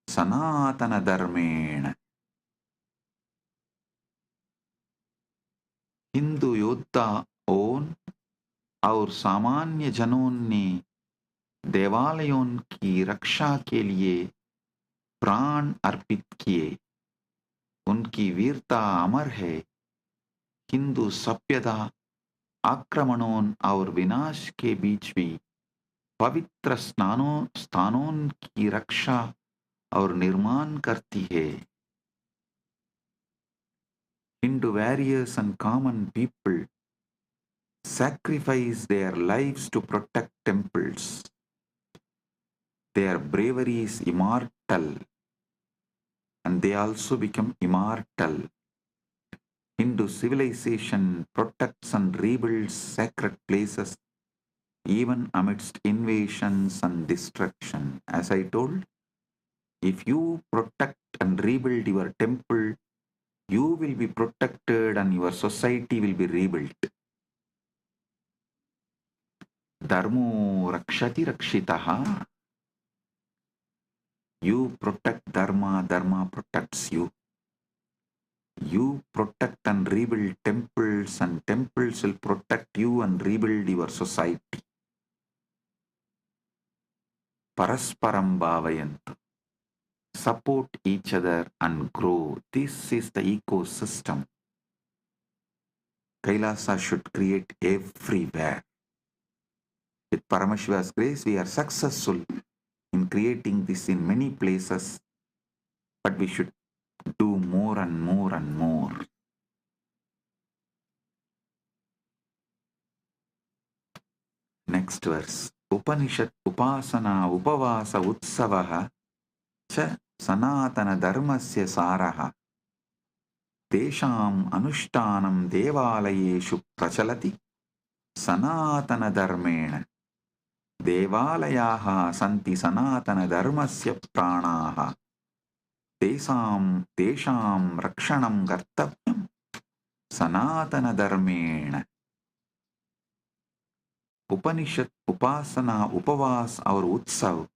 Sanatana Dharmena. Hindu योद्धा own और सामान्य जनों ने देवालयों की रक्षा के लिए प्राण अर्पित किए. उनकी वीरता अमर है. हिंदू सभ्यता आक्रमणों और विनाश के बीच भी पवित्र स्थानों की रक्षा और निर्माण करती है. Hindu warriors and common people sacrifice their lives to protect temples. Their bravery is immortal, and they also become immortal. Hindu civilization protects and rebuilds sacred places even amidst invasions and destruction. As I told, if you protect and rebuild your temple, you will be protected and your society will be rebuilt. Dharmo rakshati rakshitaha. You protect dharma, dharma protects you. You protect and rebuild temples, and temples will protect you and rebuild your society. Parasparam bhavayantu. Support each other and grow. This is the ecosystem Kailasa should create everywhere. With Paramashiva's grace, we are successful in creating this in many places, but we should do more and more and more. Next verse. Upanishad upasana upavasa utsavaha cha sanatana dharmasya saraha tesham anushtanam devalayeshu prachalati sanatana dharmena devalayaha santi sanatana dharmasya pranaha tesham rakshanam kartavyam sanatana dharmena. उपनिषद उपासना उपवास और उत्सव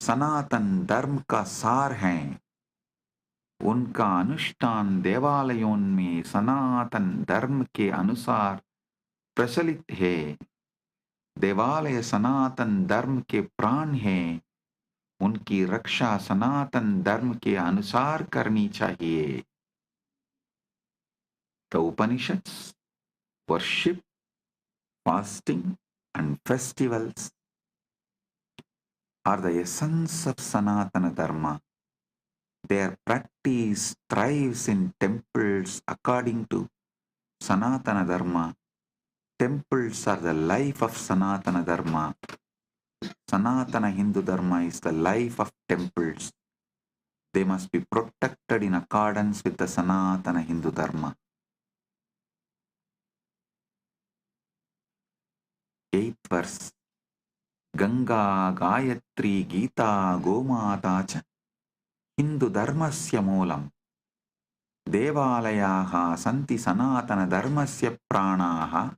सनातन धर्म का सार हैं. उनका अनुष्ठान देवालयों में सनातन धर्म के अनुसार प्रचलित है. देवालय सनातन धर्म के प्राण हैं. उनकी रक्षा सनातन धर्म के अनुसार करनी चाहिए. The Upanishads worship, fasting and festivals are the essence of Sanatana Dharma. Their practice thrives in temples according to Sanatana Dharma. Temples are the life of Sanatana Dharma. Sanatana Hindu Dharma is the life of temples. They must be protected in accordance with the Sanatana Hindu Dharma. 8th verse. Ganga, Gayatri, Gita, Gomata cha Hindu Dharmasya moolam. Devalayaha santi sanatana dharmasya pranaha.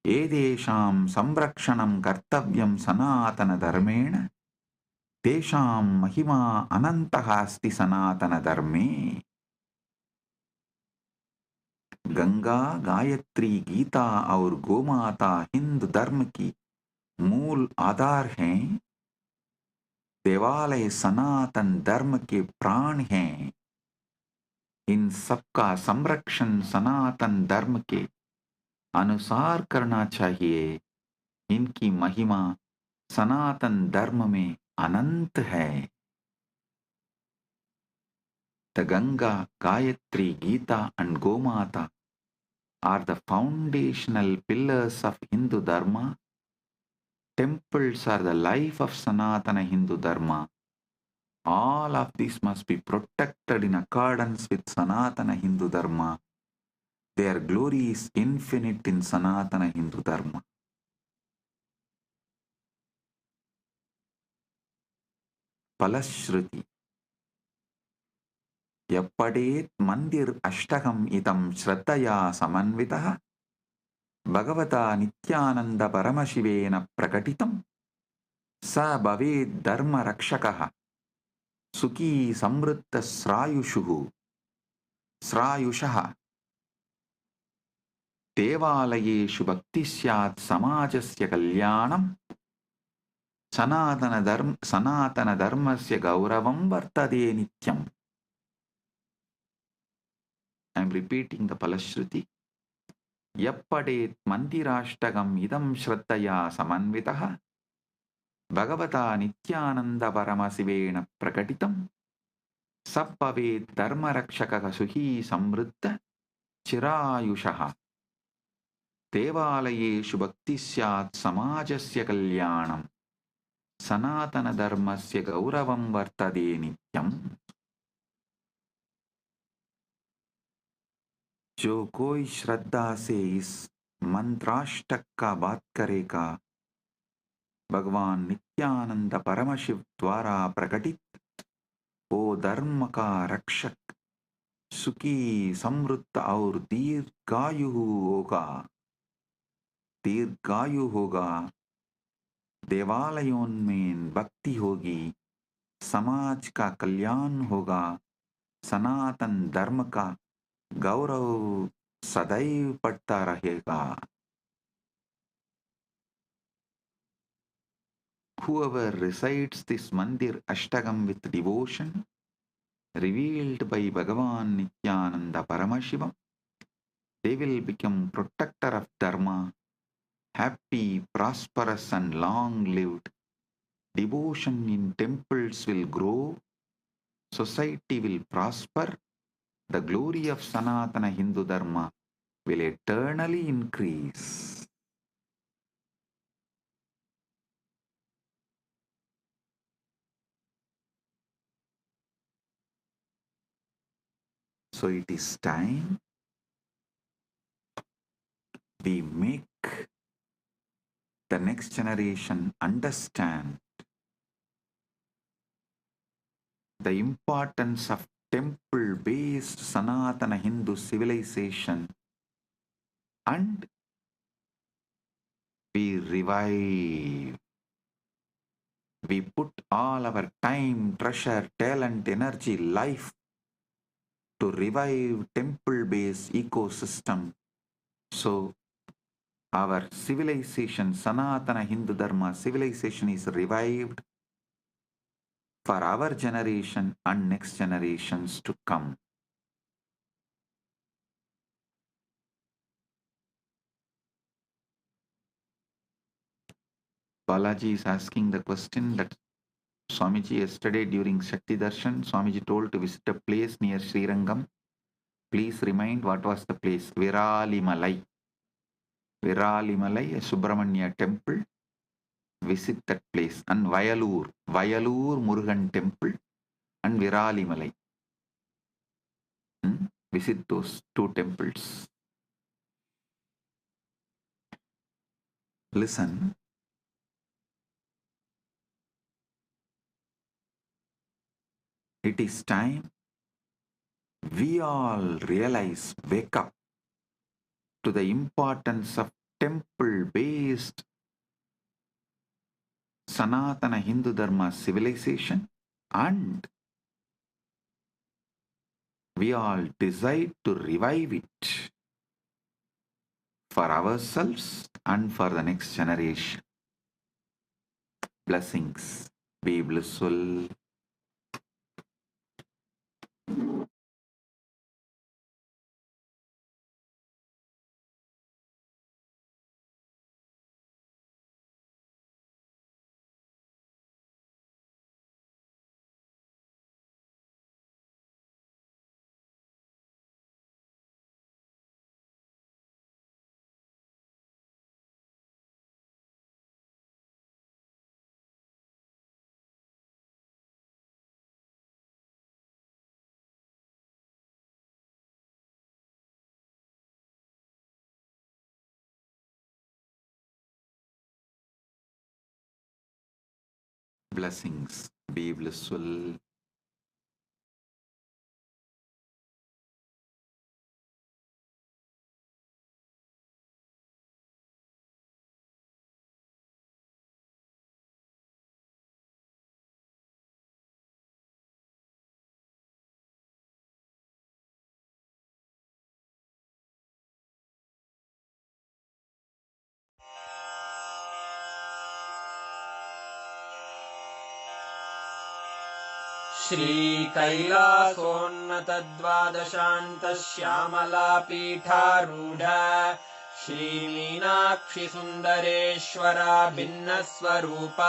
Edesham samrakshanam kartavyam sanatana dharmena. Tesham mahima anantaha asti sanatana dharme. Ganga, Gayatri, Gita और गोमाता हिंदू धर्म की मूल आधार हैं। देवालय सनातन धर्म के प्राण हैं। इन सबका संरक्षण सनातन धर्म के अनुसार करना चाहिए। इनकी महिमा सनातन धर्म में अनंत है। The Ganga, Gayatri, Gita and Gomata are the foundational pillars of Hindu Dharma. Temples are the life of Sanatana Hindu Dharma. All of these must be protected in accordance with Sanatana Hindu Dharma. Their glory is infinite in Sanatana Hindu Dharma. Palashruti. Yappadet mandir ashtagam itam shraddhaya samanvitaha Bhagavata Nithyananda Paramashivena prakatitam sa bhaved dharma rakshakaha Sukhi samritta srayushaha devalayeshu bhakti syat samajasya kalyanam sanatana dharmasya gauravam vartade nityam. I am repeating the Palashruti. Yappadet mandirashtagam idam shraddhaya samanvitaha Bhagavata Nithyananda Paramashivena prakatitam Sabbave dharma rakshaka suhi samriddha chirayushaha devalayeshu bhakti syat samajasya kalyanam sanatana dharmasya gauravam vartade nityam. जो कोई श्रद्धा से इस मंत्राष्टक का बात करेगा भगवान नित्यानंद परमशिव द्वारा प्रकटित वो धर्म का रक्षक सुखी समृद्ध और दीर्घायु होगा। देवालयों में भक्ति होगी, समाज का कल्याण होगा, सनातन धर्म का गौरव सदैव बढ़ता रहेगा। Whoever recites this mandir ashtagam with devotion revealed by Bhagavan Nithyananda Paramashivam, they will become protector of dharma, happy, prosperous and long-lived. Devotion in temples will grow, society will prosper, the glory of Sanatana Hindu Dharma will eternally increase. So it is time we make the next generation understand the importance of temple-based Sanatana Hindu civilization, and we revive. We put all our time, treasure, talent, energy, life to revive temple-based ecosystem. So our civilization, Sanatana Hindu Dharma civilization is revived for our generation and next generations to come. Balaji is asking the question that Swamiji yesterday during Shakti Darshan, Swamiji told to visit a place near Srirangam. Please remind what was the place. Viralimalai. Viralimalai, a Subramanya temple. Visit that place. And Vayalur Murugan temple and Viralimalai. Visit those two temples. Listen. It is time we all realize, wake up to the importance of temple-based Sanatana Hindu Dharma civilization, and we all decide to revive it. for ourselves and for the next generation. Blessings. Be blissful. Blessings. Be blissful. श्रीकैलासोन्नतद्वादशान्तश्यामलापीठारूढ श्रीमीनाक्षि सुन्दरेश्वरा भिन्नस्वरूप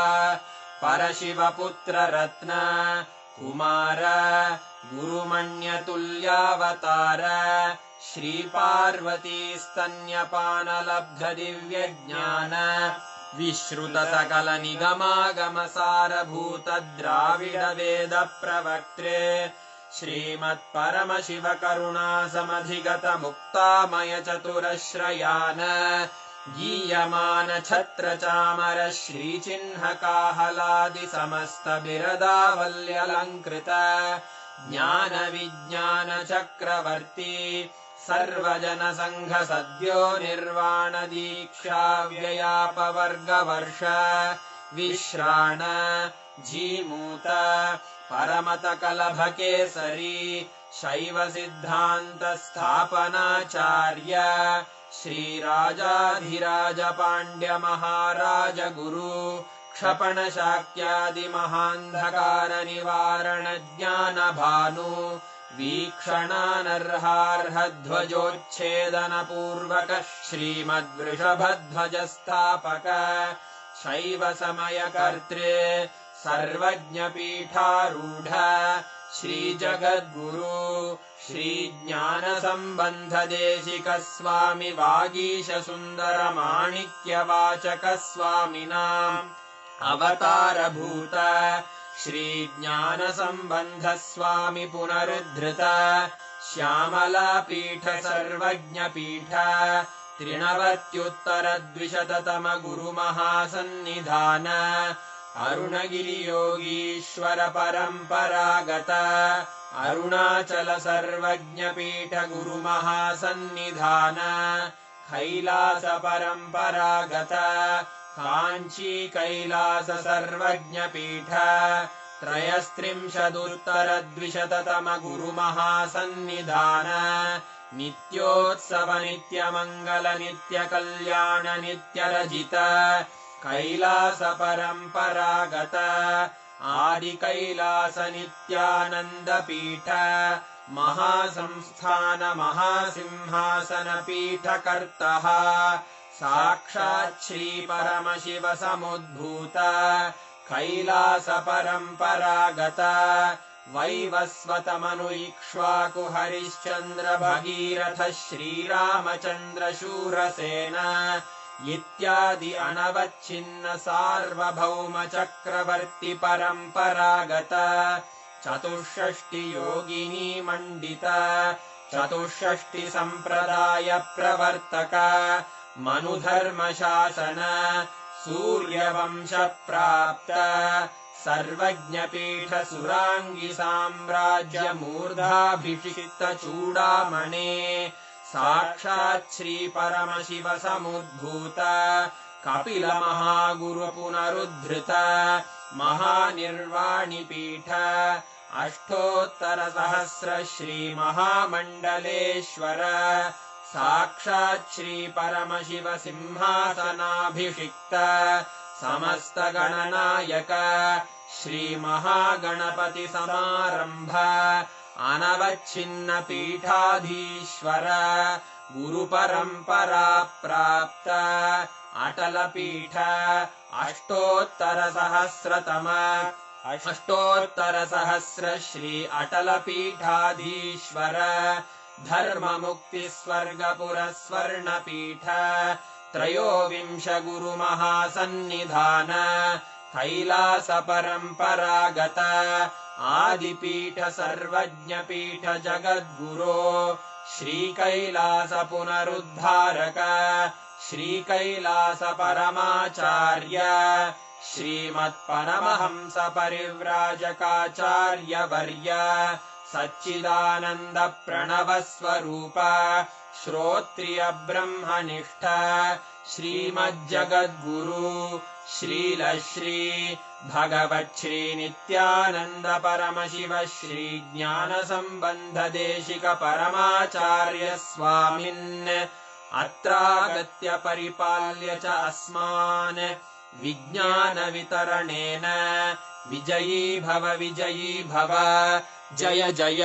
परशिवपुत्ररत्न Kumar गुरुमण्यतुल्यावतार श्रीपार्वतीस्तन्यपानलब्धदिव्यज्ञान विश्रुतसकलनिगमागमसारभूत Dravid वेद प्रवक्त्रे श्रीमत्परमशिव करुणासमधिगत मुक्तामय चतुरश्रयान गीयमान छत्र चामर श्रीचिह्नकाहलादि समस्त बिरदावल्यलङ्कृत ज्ञान विज्ञान चक्रवर्ती सर्वजन संघ सद्यो निर्वाण दीक्षा व्ययापवर्गवर्ष विश्राण जीमूत परमत कलभ केसरी शैव सिद्धान्त स्थापनाचार्य श्रीराजाधिराज पाण्ड्य महाराज गुरु क्षपण शाक्यादि महान्धकार निवारण ज्ञान भानु वीक्षणानर्हार्हध्वजोच्छेदन पूर्वक श्रीमद्वृषभध्वजस्थापक शैव समय कर्त्रे सर्वज्ञपीठारूढ श्रीजगद्गुरु श्रीज्ञानसम्बन्धदेशिक स्वामि वागीश सुन्दर माणिक्यवाचक स्वामिनाम् अवतारभूत श्रीज्ञानसम्बन्ध स्वामि पुनरुद्धृत श्यामलापीठ सर्वज्ञपीठ त्रिनवत्युत्तरद्विशततम गुरुमहासन्निधान अरुणगिरियोगीश्वर परम्परागत अरुणाचल सर्वज्ञपीठ गुरुमहासन्निधान कैलास परम्परागत काञ्ची कैलास सर्वज्ञपीठ त्रयस्त्रिंशदुत्तरद्विशततम गुरुमहासन्निधान नित्योत्सव नित्यमङ्गल नित्यकल्याण नित्यरजित कैलास परम्परागत आदिकैलास नित्यानन्दपीठ महासंस्थान महासिंहासन पीठकर्तः साक्षात् श्री परमशिव समुद्भूत कैलास परम्परागत वैवस्वतमनु इक्ष्वाकु हरिश्चन्द्र भगीरथ श्रीरामचन्द्र शूरसेन इत्यादि अनवच्छिन्न सार्वभौम चक्रवर्ति परम्परागत चतुष्षष्टि योगिनी मण्डित चतुष्षष्टि सम्प्रदाय प्रवर्तक मनुधर्म शासन सूर्यवंश प्राप्त सर्वज्ञपीठ सुराङ्गी साम्राज्य मूर्धाभिषिक्त चूडामणे साक्षात् श्री परमशिव समुद्भूत कपिल महागुरु पुनरुद्धृत महानिर्वाणिपीठ अष्टोत्तर सहस्र श्री महामण्डलेश्वर साक्षात् श्री परमशिव सिंहासनाभिषिक्त समस्त गणनायक श्री महागणपति समारंभ अनवच्छिन्न पीठाधीश्वर गुरु परंपरा प्राप्त अटल पीठ अष्टोत्तर सहस्र श्री अटल पीठाधीश्वर धर्म मुक्ति स्वर्ग पुरस्वर्ण पीठ त्रयोविंश गुरु महासन्निधान कैलास परंपरागत आदिपीठ सर्वज्ञ पीठ जगद्गुरो श्री कैलास पुनरुद्धारक श्री कैलास परमाचार्य श्रीमत्परमहंस परिव्राजकाचार्य वर्य सच्चिदानंद प्रणव स्वरूप श्रोत्रिय ब्रह्मनिष्ठ श्रीमज्जगद्गुरु श्रील श्री भगवत् श्री नित्यानंद परमशिव श्री ज्ञान संबंध देशिक परमाचार्य स्वामिन् अत्रागत्य परिपाल्य च अस्मान् विज्ञान वितरणेन विजयी भव जय जय।